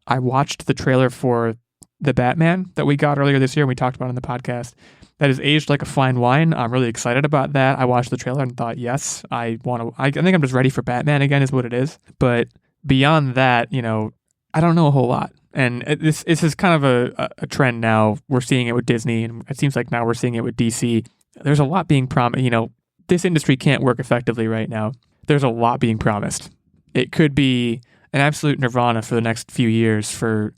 I watched the trailer for the Batman that we got earlier this year, and we talked about on the podcast. That is aged like a fine wine. I'm really excited about that. I watched the trailer and thought, yes, I think I'm just ready for Batman again is what it is. But beyond that, I don't know a whole lot. And this is kind of a trend now. We're seeing it with Disney, and it seems like now we're seeing it with DC. There's a lot being promised. This industry can't work effectively right now. There's a lot being promised. It could be an absolute nirvana for the next few years for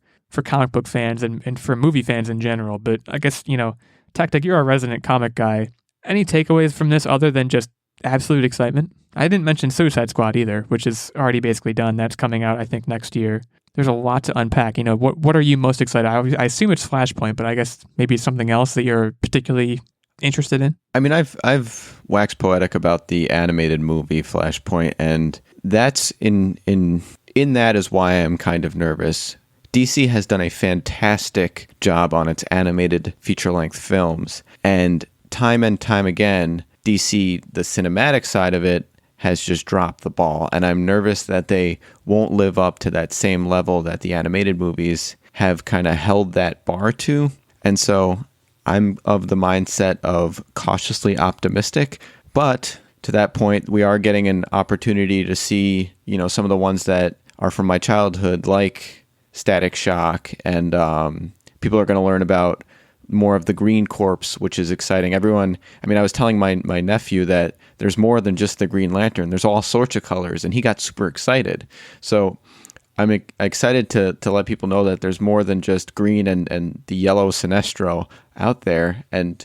comic book fans and for movie fans in general. But I guess, Techtic, you're a resident comic guy. Any takeaways from this other than just absolute excitement? I didn't mention Suicide Squad either, which is already basically done. That's coming out, I think, next year. There's a lot to unpack. What are you most excited? I assume it's Flashpoint, but I guess maybe it's something else that you're particularly interested in. I mean, I've waxed poetic about the animated movie Flashpoint, and that's in that is why I'm kind of nervous. DC has done a fantastic job on its animated feature-length films, and time again, DC, the cinematic side of it, has just dropped the ball, and I'm nervous that they won't live up to that same level that the animated movies have kind of held that bar to. And so I'm of the mindset of cautiously optimistic, but to that point, we are getting an opportunity to see, some of the ones that are from my childhood, like Static Shock, and people are going to learn about more of the Green Corps, which is exciting. I was telling my nephew that there's more than just the Green Lantern. There's all sorts of colors, and he got super excited. So I'm excited to let people know that there's more than just green and the yellow Sinestro out there. And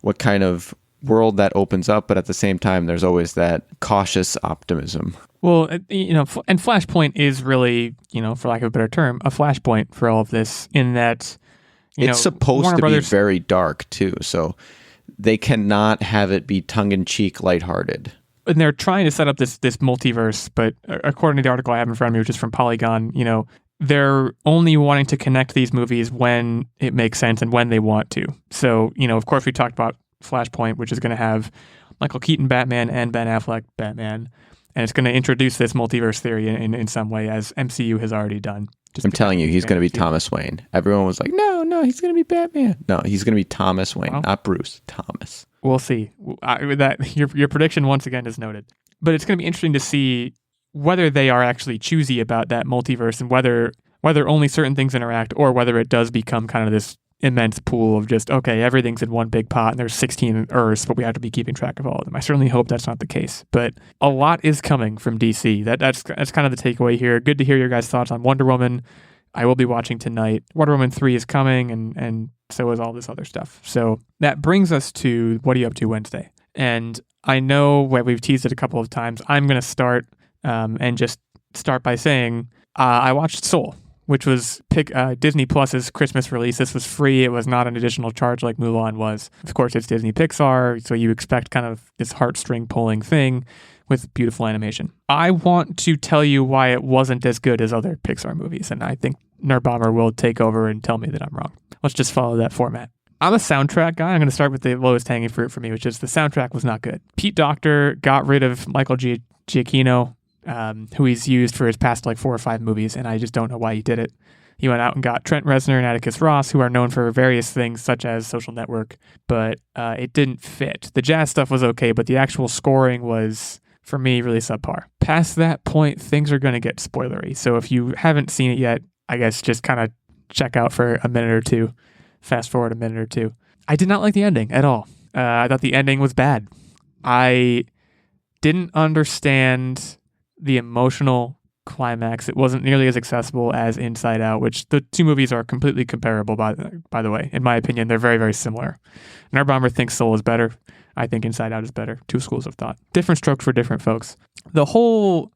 what kind of world that opens up, but at the same time, there's always that cautious optimism. Well, and Flashpoint is really, for lack of a better term, a flashpoint for all of this in that, it's supposed Warner to Brothers, be very dark too, so they cannot have it be tongue-in-cheek, lighthearted. And they're trying to set up this multiverse, but according to the article I have in front of me, which is from Polygon, they're only wanting to connect these movies when it makes sense and when they want to. So, of course, we talked about Flashpoint, which is going to have Michael Keaton Batman and Ben Affleck Batman, and it's going to introduce this multiverse theory in some way, as MCU has already done. I'm telling you, he's going to be Thomas Wayne. Everyone was like, no, he's going to be Batman. No, he's going to be Thomas Wayne, not Bruce. Thomas. We'll see. Your prediction once again is noted. But it's going to be interesting to see whether they are actually choosy about that multiverse and whether only certain things interact or whether it does become kind of this immense pool of just, okay, everything's in one big pot and there's 16 Earths, but we have to be keeping track of all of them. I certainly hope that's not the case. But a lot is coming from DC. That's kind of the takeaway here. Good to hear your guys' thoughts on Wonder Woman. I will be watching tonight. Wonder Woman 3 is coming, and so is all this other stuff. So that brings us to What Are You Up To Wednesday? And I know we've teased it a couple of times. I'm going to start and just start by saying I watched Soul, which was Disney Plus's Christmas release. This was free. It was not an additional charge like Mulan was. Of course, it's Disney Pixar, so you expect kind of this heartstring pulling thing with beautiful animation. I want to tell you why it wasn't as good as other Pixar movies, and I think Nerdbomber will take over and tell me that I'm wrong. Let's just follow that format. I'm a soundtrack guy. I'm going to start with the lowest hanging fruit for me, which is the soundtrack was not good. Pete Docter got rid of Michael Giacchino, who he's used for his past 4 or 5 movies, and I just don't know why he did it. He went out and got Trent Reznor and Atticus Ross, who are known for various things such as Social Network, but it didn't fit. The jazz stuff was okay, but the actual scoring was, for me, really subpar. Past that point, things are going to get spoilery, so if you haven't seen it yet, I guess just kind of check out for a minute or two. Fast forward a minute or two. I did not like the ending at all. I thought the ending was bad. I didn't understand the emotional climax. It wasn't nearly as accessible as Inside Out, which the two movies are completely comparable, by the way. In my opinion, they're very, very similar. Nerdbomber thinks Soul is better. I think Inside Out is better. Two schools of thought. Different strokes for different folks. The whole...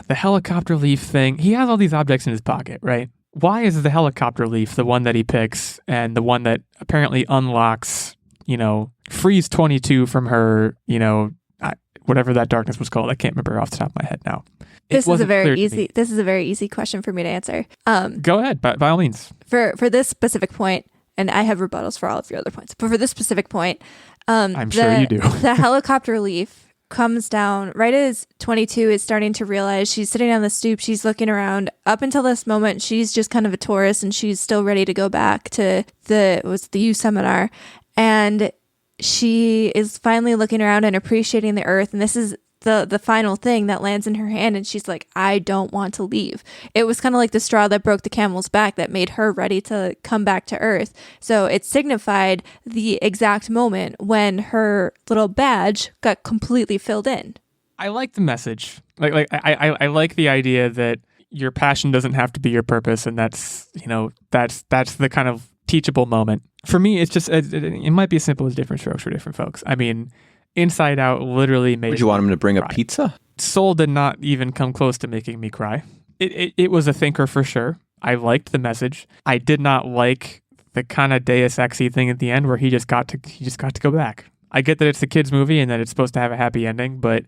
the helicopter leaf thing, he has all these objects in his pocket, right? Why is the helicopter leaf the one that he picks and the one that apparently unlocks, frees 22 from her, whatever that darkness was called? I can't remember off the top of my head now. This is a very easy question for me to answer. Go ahead, by all means. For this specific point, and I have rebuttals for all of your other points, but for this specific point, I'm sure you do. The helicopter leaf comes down right as 22 is starting to realize she's sitting on the stoop. She's looking around. Up until this moment, she's just kind of a tourist and she's still ready to go back to the U seminar. And she is finally looking around and appreciating the earth. And this is the final thing that lands in her hand. And she's like, I don't want to leave. It was kind of like the straw that broke the camel's back that made her ready to come back to earth. So it signified the exact moment when her little badge got completely filled in. I like the message. I like the idea that your passion doesn't have to be your purpose. And that's the kind of teachable moment. For me, it's just, it might be as simple as different strokes for different folks. I mean, Inside Out literally made. Would you want him to bring cry. A pizza? Soul did not even come close to making me cry. It was a thinker for sure. I liked the message. I did not like the kind of Deus Ex-y thing at the end where he just got to go back. I get that it's a kid's movie and that it's supposed to have a happy ending, but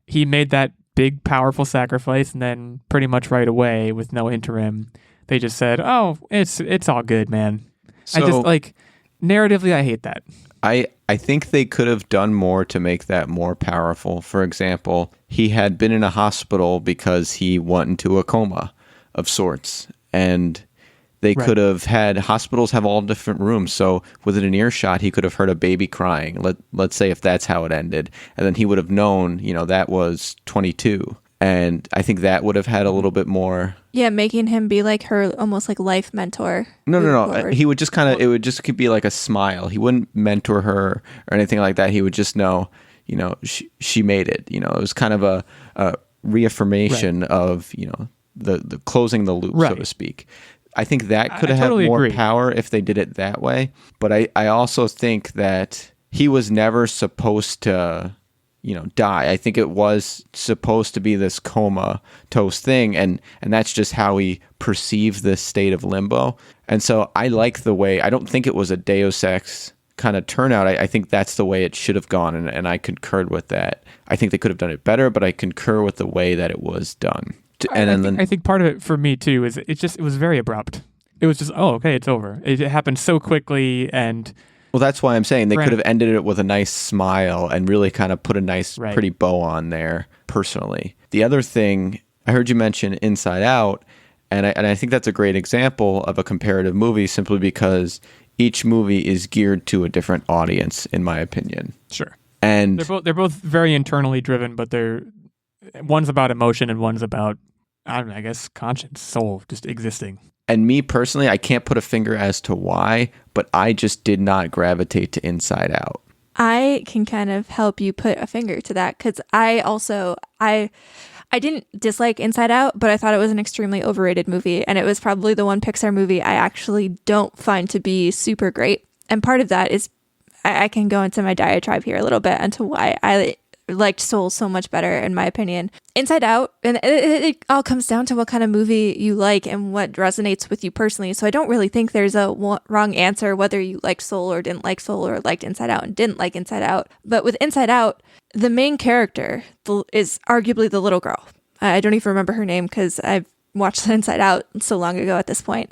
he made that big, powerful sacrifice, and then pretty much right away, with no interim, they just said, "Oh, it's all good, man." So, I just narratively, I hate that. I think they could have done more to make that more powerful. For example, he had been in a hospital because he went into a coma of sorts. And they could have had, hospitals have all different rooms. So within an earshot, he could have heard a baby crying. Let's say if that's how it ended. And then he would have known, that was 22. And I think that would have had a little bit more. Yeah, making him be like her almost like life mentor. No. He would just it would just be like a smile. He wouldn't mentor her or anything like that. He would just know, she made it. It was kind of a reaffirmation of, the closing the loop, so to speak. I think that could have had more power if they did it that way. But I also think that he was never supposed to, die. I think it was supposed to be this comatose thing, and that's just how he perceived this state of limbo. And so I like the way, I don't think it was a Deus Ex kind of turnout. I think that's the way it should have gone, and I concurred with that. I think they could have done it better, but I concur with the way that it was done. I think part of it for me too is it was very abrupt. It was just, oh, okay, it's over. It happened so quickly, and well, that's why I'm saying they could have ended it with a nice smile and really kind of put a nice, pretty bow on there, personally. The other thing, I heard you mention Inside Out, and I think that's a great example of a comparative movie simply because each movie is geared to a different audience, in my opinion. Sure. And they're both very internally driven, but one's about emotion and one's about, I don't know, I guess conscience, soul, just existing. And me personally, I can't put a finger as to why, but I just did not gravitate to Inside Out. I can kind of help you put a finger to that because I didn't dislike Inside Out, but I thought it was an extremely overrated movie, and it was probably the one Pixar movie I actually don't find to be super great. And part of that is I can go into my diatribe here a little bit into why I liked Soul so much better, in my opinion. Inside Out, and it all comes down to what kind of movie you like and what resonates with you personally. So I don't really think there's a wrong answer whether you liked Soul or didn't like Soul or liked Inside Out and didn't like Inside Out. But with Inside Out, the main character is arguably the little girl. I don't even remember her name because I've watched Inside Out so long ago at this point.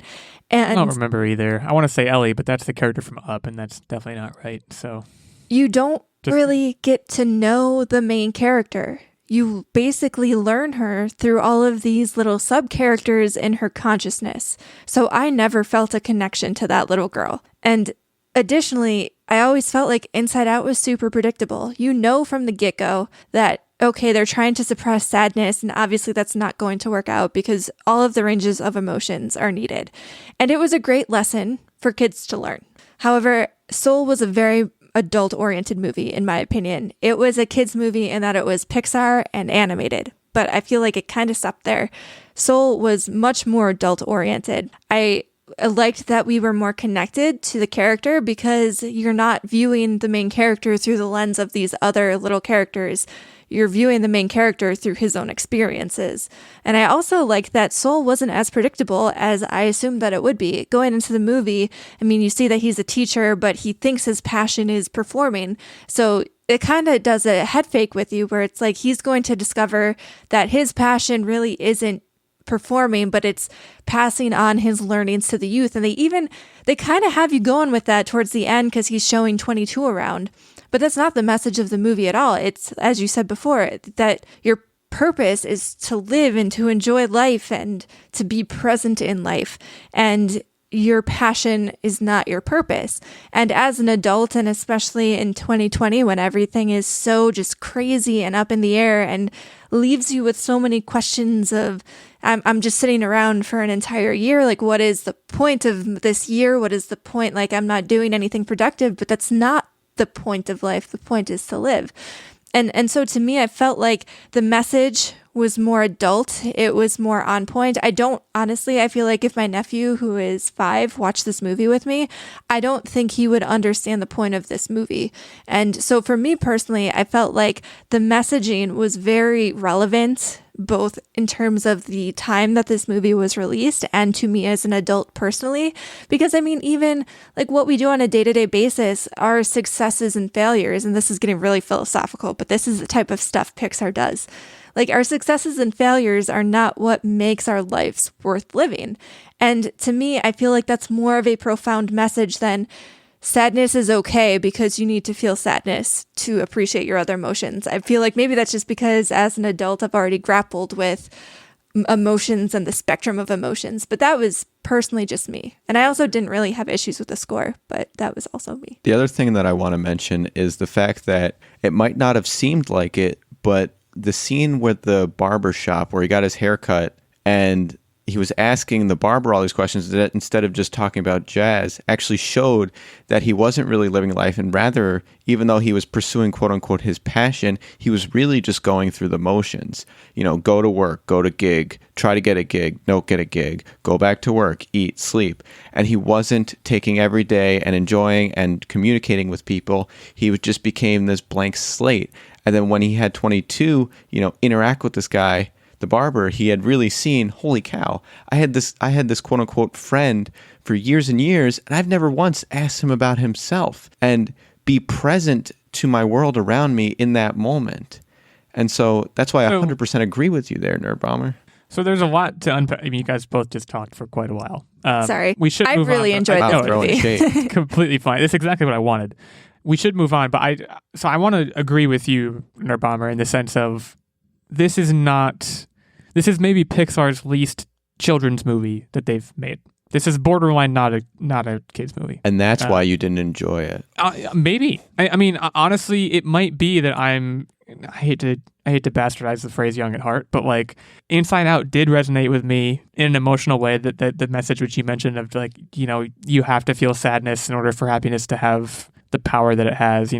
And I don't remember either. I want to say Ellie, but that's the character from Up, and that's definitely not right. So you don't really get to know the main character. You basically learn her through all of these little sub-characters in her consciousness. So I never felt a connection to that little girl. And additionally, I always felt like Inside Out was super predictable. You know from the get-go that, okay, they're trying to suppress sadness, and obviously that's not going to work out because all of the ranges of emotions are needed. And it was a great lesson for kids to learn. However, Soul was a very adult-oriented movie, in my opinion. It was a kids' movie in that it was Pixar and animated, but I feel like it kind of stopped there. Soul was much more adult-oriented. I liked that we were more connected to the character because you're not viewing the main character through the lens of these other little characters. You're viewing the main character through his own experiences. And I also liked that Soul wasn't as predictable as I assumed that it would be. Going into the movie, I mean, you see that he's a teacher, but he thinks his passion is performing. So it kind of does a head fake with you where it's like he's going to discover that his passion really isn't performing, but it's passing on his learnings to the youth. And they kind of have you going with that towards the end because he's showing 22 around. But that's not the message of the movie at all. It's, as you said before, that your purpose is to live and to enjoy life and to be present in life. And your passion is not your purpose. And as an adult, and especially in 2020, when everything is so just crazy and up in the air and leaves you with so many questions of, I'm just sitting around for an entire year. Like, what is the point of this year? What is the point? Like, I'm not doing anything productive, but that's not the point of life. The point is to live. And so to me, I felt like the message was more adult. It was more on point. I feel like if my nephew, who is 5, watched this movie with me, I don't think he would understand the point of this movie. And so for me personally, I felt like the messaging was very relevant, both in terms of the time that this movie was released and to me as an adult personally. Because I mean, even like what we do on a day-to-day basis, our successes and failures, and this is getting really philosophical, but this is the type of stuff Pixar does. Like, our successes and failures are not what makes our lives worth living. And to me, I feel like that's more of a profound message than sadness is okay because you need to feel sadness to appreciate your other emotions. I feel like maybe that's just because as an adult, I've already grappled with emotions and the spectrum of emotions. But that was personally just me. And I also didn't really have issues with the score, but that was also me. The other thing that I want to mention is the fact that it might not have seemed like it, but the scene with the barber shop where he got his hair cut and he was asking the barber all these questions that instead of just talking about jazz actually showed that he wasn't really living life, and rather, even though he was pursuing quote unquote his passion, he was really just going through the motions. Go to work, go to gig, try to get a gig, don't get a gig, go back to work, eat, sleep. And he wasn't taking every day and enjoying and communicating with people. He just became this blank slate. And then when he had 22, interact with this guy, the barber, he had really seen, holy cow, I had this quote unquote friend for years and years, and I've never once asked him about himself and be present to my world around me in that moment. And so that's why I 100% agree with you there, Nerdbomber. So there's a lot to unpack. I mean, you guys both just talked for quite a while. Sorry. We should I move really on, enjoyed this movie. Completely fine. That's exactly what I wanted. We should move on, but I want to agree with you, Nerdbomber, in the sense of this is maybe Pixar's least children's movie that they've made. This is borderline not a kids movie, and that's why you didn't enjoy it. Maybe. I mean, honestly, it might be that I hate to bastardize the phrase "young at heart," but like Inside Out did resonate with me in an emotional way. That the message which you mentioned of like you have to feel sadness in order for happiness to have the power that it has.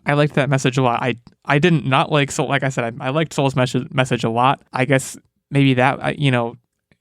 I liked that message a lot. I didn't not like Soul. Like I said, I liked Soul's message a lot. I guess maybe that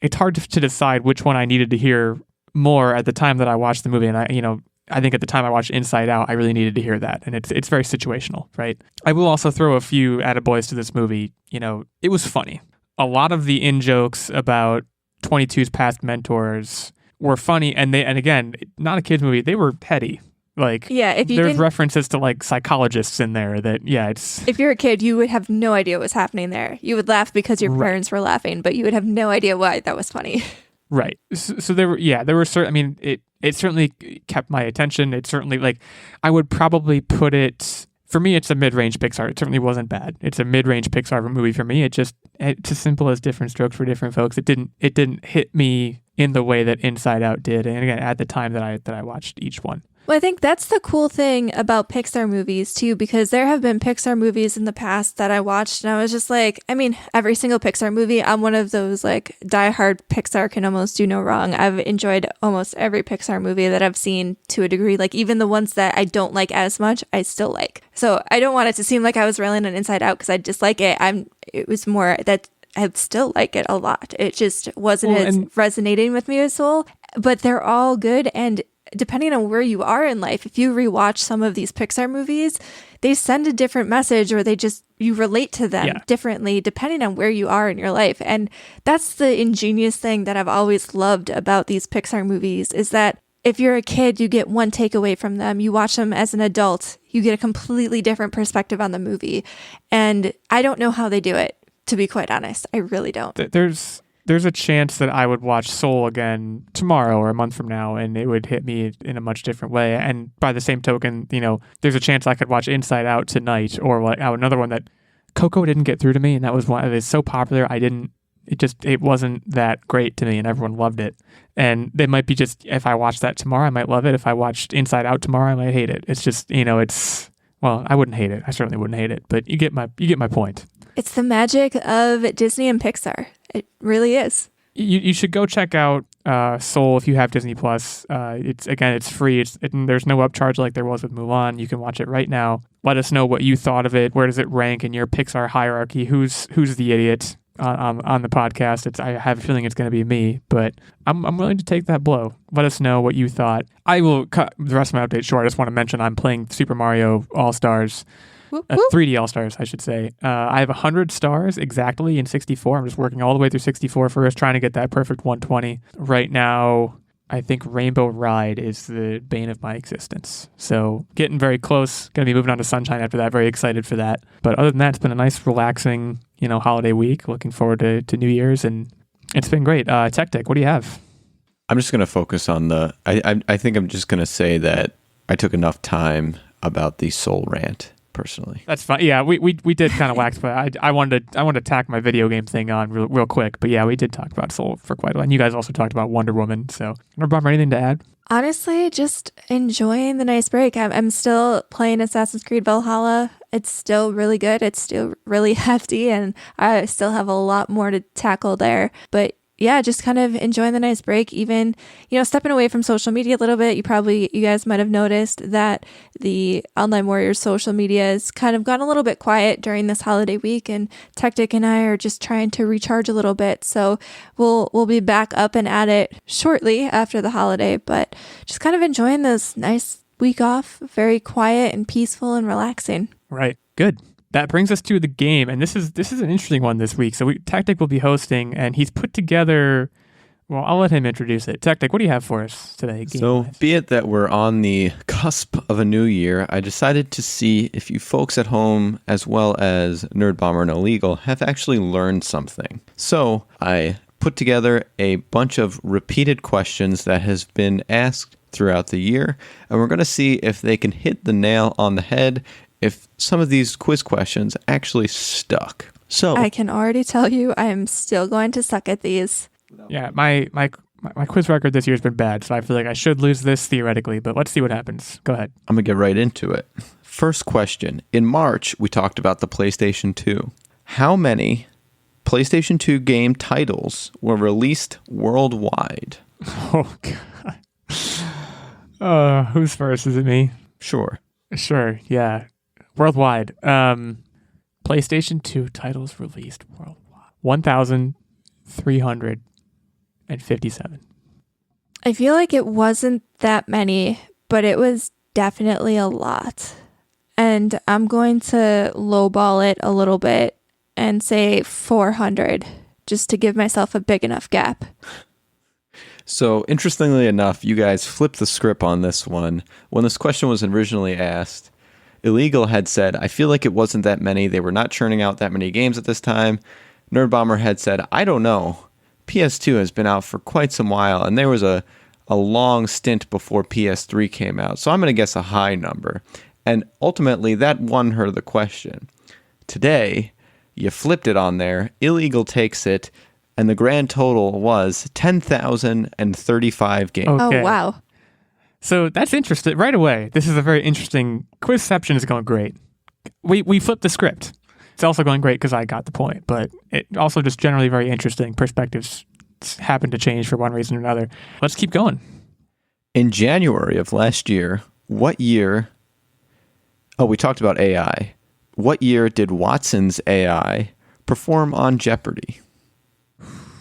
it's hard to decide which one I needed to hear more at the time that I watched the movie. And I think at the time I watched Inside Out, I really needed to hear that. And it's very situational, right? I will also throw a few attaboys to this movie. It was funny. A lot of the in-jokes about 22's past mentors were funny. And again, not a kid's movie. They were heady. Like, yeah, there's references to like psychologists in there it's... If you're a kid, you would have no idea what was happening there. You would laugh because your parents were laughing, but you would have no idea why that was funny. Right. So there were certain, I mean, it certainly kept my attention. It certainly, like, I would probably put it, for me, it's a mid-range Pixar. It certainly wasn't bad. It's a mid-range Pixar movie for me. It's as simple as different strokes for different folks. It didn't hit me in the way that Inside Out did. And again, at the time that I watched each one. Well, I think that's the cool thing about Pixar movies, too, because there have been Pixar movies in the past that I watched, and I was just like, I mean, every single Pixar movie, I'm one of those, like, diehard Pixar can almost do no wrong. I've enjoyed almost every Pixar movie that I've seen to a degree. Like, even the ones that I don't like as much, I still like. So I don't want it to seem like I was railing on Inside Out because I dislike it. It was more that I still like it a lot. It just wasn't as resonating with me as Soul, but they're all good, and depending on where you are in life, if you rewatch some of these Pixar movies, they send a different message, or you relate to them differently depending on where you are in your life. And that's the ingenious thing that I've always loved about these Pixar movies, is that if you're a kid, you get one takeaway from them. You watch them as an adult, you get a completely different perspective on the movie. And I don't know how they do it, to be quite honest. I really don't. There's a chance that I would watch Soul again tomorrow or a month from now, and it would hit me in a much different way. And by the same token, there's a chance I could watch Inside Out tonight, or like another one that Coco didn't get through to me, and that was one. It's so popular, it wasn't that great to me, and everyone loved it. And they might be just, if I watched that tomorrow, I might love it. If I watched Inside Out tomorrow, I might hate it. It's just, well, I wouldn't hate it. I certainly wouldn't hate it, but you get my point. It's the magic of Disney and Pixar. It really is. You should go check out Soul if you have Disney Plus. It's free. There's no upcharge like there was with Mulan. You can watch it right now. Let us know what you thought of it. Where does it rank in your Pixar hierarchy? Who's the idiot on the podcast? I have a feeling it's going to be me, but I'm willing to take that blow. Let us know what you thought. I will cut the rest of my update short. I just want to mention I'm playing Super Mario Allstars. 3D All-Stars, I should say. I have 100 stars exactly in 64. I'm just working all the way through 64 first, trying to get that perfect 120. Right now, I think Rainbow Ride is the bane of my existence. So getting very close. Going to be moving on to Sunshine after that. Very excited for that. But other than that, it's been a nice, relaxing, holiday week. Looking forward to New Year's, and it's been great. Techtic, what do you have? I'm just going to focus on I think I'm just going to say that I took enough time about the Soul rant. Personally, that's fine. Yeah, we did kind of wax, but I wanted to tack my video game thing on real quick. But yeah, we did talk about Soul for quite a while, and you guys also talked about Wonder Woman. So, Nerdbomber, anything to add? Honestly, just enjoying the nice break. I'm still playing Assassin's Creed Valhalla. It's still really good. It's still really hefty, and I still have a lot more to tackle there. But yeah, just kind of enjoying the nice break, even, stepping away from social media a little bit. You guys might have noticed that the Online Warriors social media has kind of gone a little bit quiet during this holiday week, and Techtic and I are just trying to recharge a little bit. So we'll be back up and at it shortly after the holiday, but just kind of enjoying this nice week off, very quiet and peaceful and relaxing. Right. Good. That brings us to the game, and this is an interesting one this week. So Techtic will be hosting, and he's put together. Well, I'll let him introduce it. Techtic, what do you have for us today? So, be it that we're on the cusp of a new year, I decided to see if you folks at home, as well as Nerdbomber and Illeagle, have actually learned something. So, I put together a bunch of repeated questions that has been asked throughout the year, and we're going to see if they can hit the nail on the head, if some of these quiz questions actually stuck. So I can already tell you I am still going to suck at these. Yeah, my quiz record this year has been bad, so I feel like I should lose this theoretically, but let's see what happens. Go ahead. I'm going to get right into it. First question. In March, we talked about the PlayStation 2. How many PlayStation 2 game titles were released worldwide? Oh, God. Who's first? Is it me? Sure, yeah. Worldwide. PlayStation 2 titles released worldwide. 1,357. I feel like it wasn't that many, but it was definitely a lot. And I'm going to lowball it a little bit and say 400, just to give myself a big enough gap. So, interestingly enough, you guys flipped the script on this one. When this question was originally asked, Illeagle had said, I feel like it wasn't that many. They were not churning out that many games at this time. Nerdbomber had said, I don't know. PS2 has been out for quite some while, and there was a long stint before PS3 came out. So I'm going to guess a high number. And ultimately, that won her the question. Today, you flipped it on there. Illeagle takes it, and the grand total was 10,035 games. Okay. Oh, wow. So that's interesting. Right away, this is a very interesting. Quiz-Ception is going great. We flipped the script. It's also going great because I got the point, but it also just generally very interesting. Perspectives happen to change for one reason or another. Let's keep going. In January of last year, what year? Oh, we talked about AI. What year did Watson's AI perform on Jeopardy?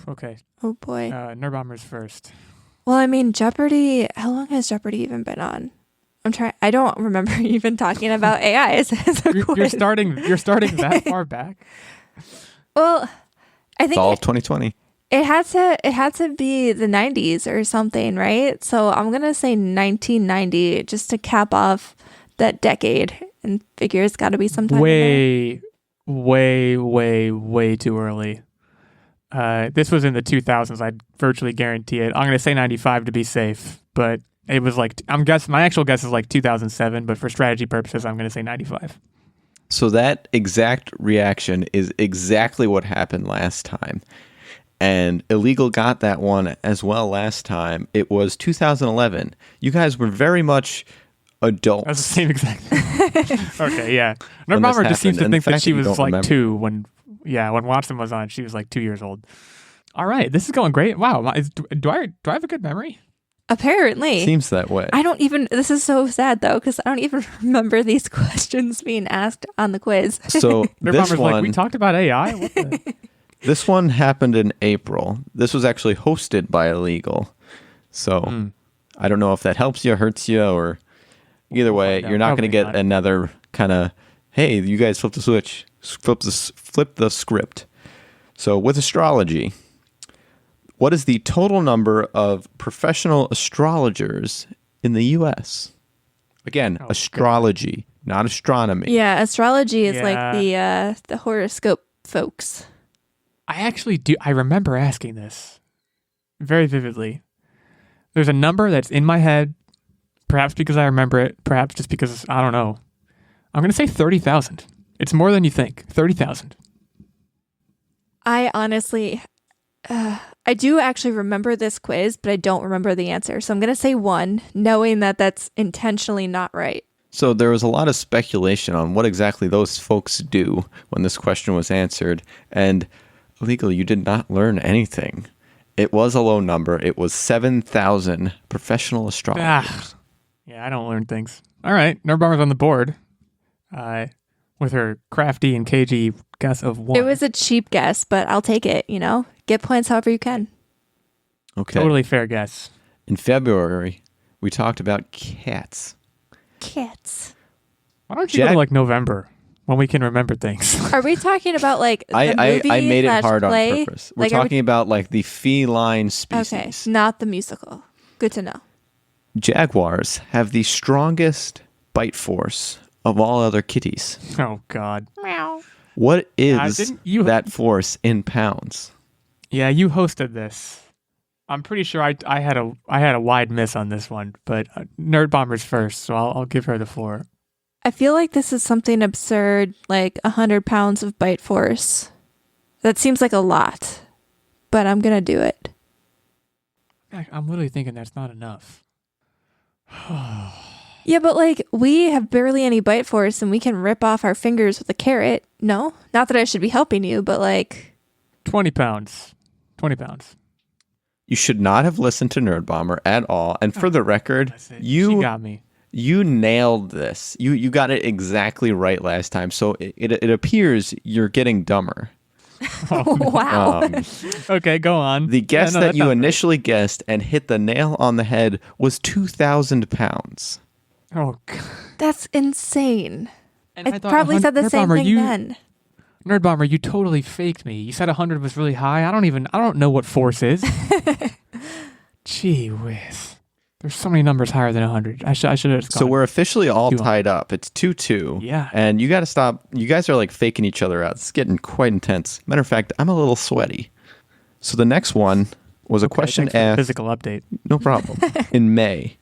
Okay. Oh, boy. Nerdbomber's first. Well, I mean, Jeopardy, how long has Jeopardy even been on? I don't remember even talking about AI as a quiz. You're starting that far back? Well, I think It's all of 2020. it had to be the 90s or something, right? So I'm going to say 1990 just to cap off that decade and figure it's got to be sometime way too early. This was in the 2000s. I'd virtually guarantee it. I'm going to say 95 to be safe, but it was like, my actual guess is like 2007, but for strategy purposes, I'm going to say 95. So that exact reaction is exactly what happened last time. And Illeagle got that one as well last time. It was 2011. You guys were very much adults. That's the same exact thing. Okay, yeah. When this Nerdbomber just seems to happened, and think the that fact she that you was don't like remember. 2 when Watson was on. She was like 2 years old. All right, this is going great. Wow, do I have a good memory? Apparently. Seems that way. This is so sad though, because I don't even remember these questions being asked on the quiz. So this Nerdbomber's like, one, we talked about AI? What the? this one happened in April. This was actually hosted by Illeagle. So I don't know if that helps you, hurts you, or either way, find out. you're not going to Probably get not. another kind of, hey, you guys flip the switch, flip the script. So with astrology, what is the total number of professional astrologers in the U.S.? Again, Oh, astrology, not astronomy. Yeah, astrology is Yeah. like the horoscope folks. I actually do. I remember asking this very vividly. There's a number that's in my head, perhaps because I remember it, perhaps just because, I don't know. I'm going to say 30,000. It's more than you think. 30,000. I honestly, I do actually remember this quiz, but I don't remember the answer. So I'm going to say 1, knowing that that's intentionally not right. So there was a lot of speculation on what exactly those folks do when this question was answered. And Illeagle, you did not learn anything. It was a low number. It was 7,000 professional astrologers. Yeah, I don't learn things. All right, Nerdbomber's on the board with her crafty and cagey guess of 1. It was a cheap guess, but I'll take it, Get points however you can. Okay. Totally fair guess. In February, we talked about cats. Cats. Why don't you go to like November when we can remember things? Are we talking about like the movie I made it hard play? on purpose. We're talking about like the feline species. Okay, not the musical. Good to know. Jaguars have the strongest bite force of all other kitties. Oh, God. Meow. What is that force in pounds? Yeah, you hosted this. I'm pretty sure I had a wide miss on this one, but Nerdbomber's first, so I'll give her the floor. I feel like this is something absurd, like 100 pounds of bite force. That seems like a lot, but I'm going to do it. I'm literally thinking that's not enough. Yeah, but like we have barely any bite force and we can rip off our fingers with a carrot. No, not that I should be helping you, but like 20 pounds. 20 pounds. You should not have listened to Nerdbomber at all. And for the record, she got me. You nailed this. You got it exactly right last time. So it appears you're getting dumber. Wow. Okay, go on. The guess that you initially guessed and hit the nail on the head was 2,000 pounds. Oh, God. That's insane. And I probably said the same thing then. Nerdbomber, you totally faked me. You said 100 was really high. I don't know what force is. Gee whiz. There's so many numbers higher than 100. I should have just gone. So we're officially all tied up. It's 2-2. Yeah. And you got to stop. You guys are like faking each other out. It's getting quite intense. Matter of fact, I'm a little sweaty. So the next one was a question asked. Physical update. No problem. In May.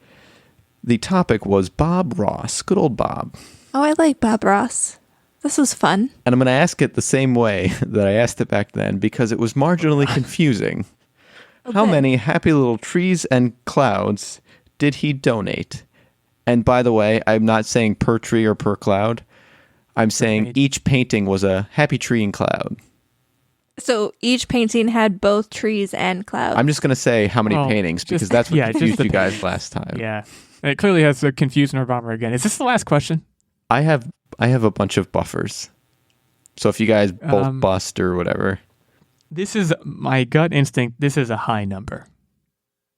The topic was Bob Ross. Good old Bob. Oh, I like Bob Ross. This was fun. And I'm going to ask it the same way that I asked it back then because it was marginally confusing. Okay. How many happy little trees and clouds did he donate? And by the way, I'm not saying per tree or per cloud. I'm saying each painting was a happy tree and cloud. So each painting had both trees and clouds. I'm just going to say how many paintings because that's what confused you guys last time. Yeah. It clearly has confused Nerdbomber again. Is this the last question? I have a bunch of buffers. So if you guys both bust or whatever. This is my gut instinct. This is a high number.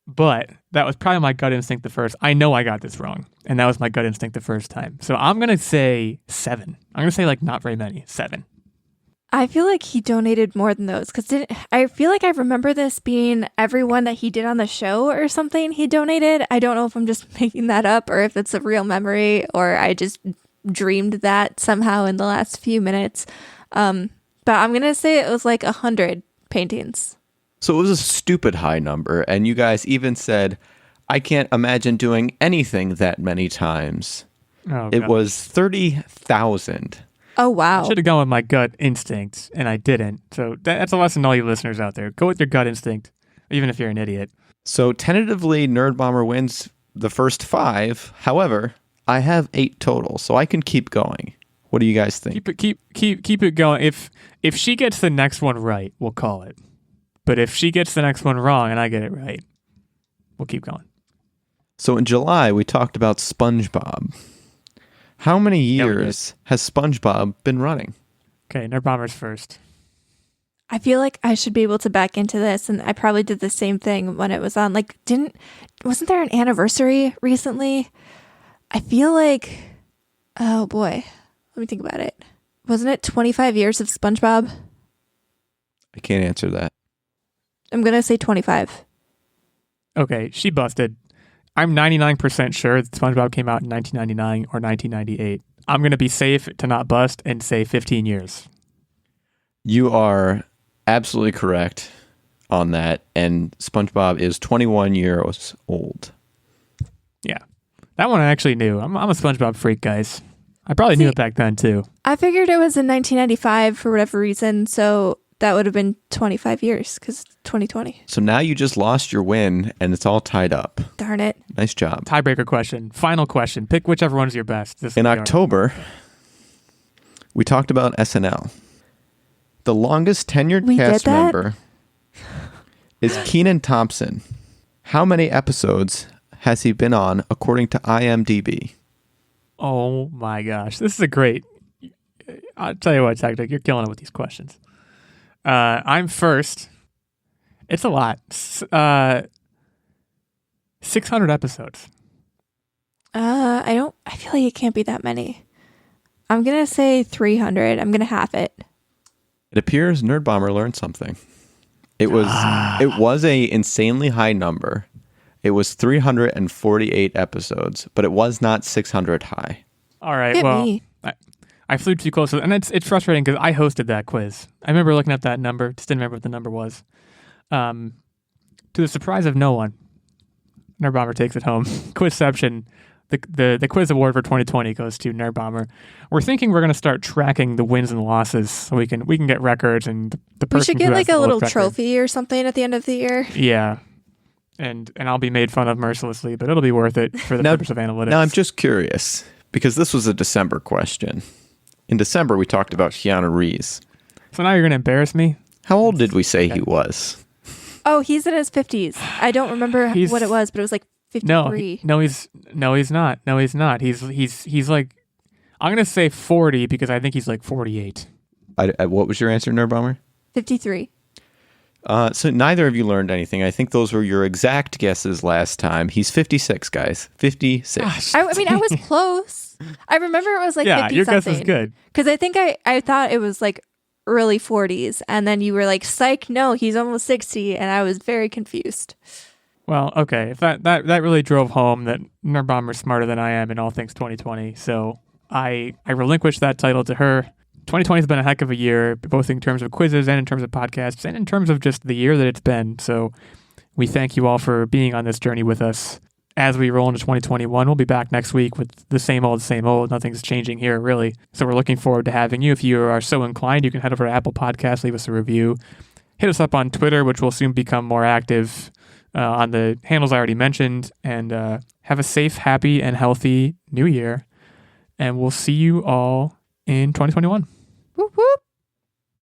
But that was probably my gut instinct the first. I know I got this wrong. And that was my gut instinct the first time. So I'm going to say 7. I'm going to say like not very many. 7. I feel like he donated more than those because I feel like I remember this being everyone that he did on the show or something he donated. I don't know if I'm just making that up or if it's a real memory or I just dreamed that somehow in the last few minutes. But I'm going to say it was like 100 paintings. So it was a stupid high number. And you guys even said, I can't imagine doing anything that many times. Oh, it was 30,000. Oh, wow. I should have gone with my gut instinct, and I didn't. So that's a lesson to all you listeners out there. Go with your gut instinct, even if you're an idiot. So tentatively, Nerdbomber wins the first 5. However, I have 8 total, so I can keep going. What do you guys think? Keep it going. If she gets the next one right, we'll call it. But if she gets the next one wrong and I get it right, we'll keep going. So in July, we talked about SpongeBob. How many years has SpongeBob been running? Okay, Nerdbomber's first. I feel like I should be able to back into this, and I probably did the same thing when it was on. Like, wasn't there an anniversary recently? I feel like, oh boy, let me think about it. Wasn't it 25 years of SpongeBob? I can't answer that. I'm going to say 25. Okay, she busted. I'm 99% sure that SpongeBob came out in 1999 or 1998. I'm going to be safe to not bust and say 15 years. You are absolutely correct on that. And SpongeBob is 21 years old. Yeah. That one I actually knew. I'm a SpongeBob freak, guys. I probably knew it back then, too. I figured it was in 1995 for whatever reason, so that would have been 25 years because it's 2020. So now you just lost your win, and it's all tied up. Darn it. Nice job. Tiebreaker question. Final question. Pick whichever one's your best. In October, we talked about SNL. The longest tenured cast member is Kenan Thompson. How many episodes has he been on according to IMDb? Oh my gosh. This is a great... I'll tell you what, Techtic, you're killing it with these questions. I'm first. It's a lot. 600 episodes. I feel like it can't be that many. I'm going to say 300. I'm going to half it. It appears Nerdbomber learned something. It was a insanely high number. It was 348 episodes, but it was not 600 high. All right. Hit well, me. I flew too close, and it's frustrating because I hosted that quiz. I remember looking at that number, just didn't remember what the number was. To the surprise of no one, Nerdbomber takes it home. Quiz-Ception, the quiz award for 2020 goes to Nerdbomber. We're thinking we're going to start tracking the wins and losses so we can get records, and the person We should get who has like the a little lowest record- trophy or something at the end of the year. Yeah. And I'll be made fun of mercilessly, but it'll be worth it for the purpose of analytics. Now, I'm just curious, because this was a December question. In December, we talked about Keanu Reeves. So now you're going to embarrass me? How old did we say he was? Oh, he's in his 50s. I don't remember what it was, but it was like 53. No, he's not. No, he's not. He's like, I'm going to say 40 because I think he's like 48. What was your answer, Nerdbomber? 53. So neither of you learned anything. I think those were your exact guesses last time. He's 56, guys. 56. Gosh. I mean, I was close. I remember it was like 50 your something. guess is good. Because I think I thought it was like early 40s. And then you were like, psych, no, he's almost 60. And I was very confused. Well, okay. If that really drove home that Nerdbomber's smarter than I am in all things 2020. So I relinquished that title to her. 2020 has been a heck of a year, both in terms of quizzes and in terms of podcasts and in terms of just the year that it's been. So we thank you all for being on this journey with us. As we roll into 2021, we'll be back next week with the same old, same old. Nothing's changing here, really. So we're looking forward to having you. If you are so inclined, you can head over to Apple Podcasts, leave us a review. Hit us up on Twitter, which will soon become more active on the handles I already mentioned. And have a safe, happy, and healthy new year. And we'll see you all in 2021. Whoop, whoop.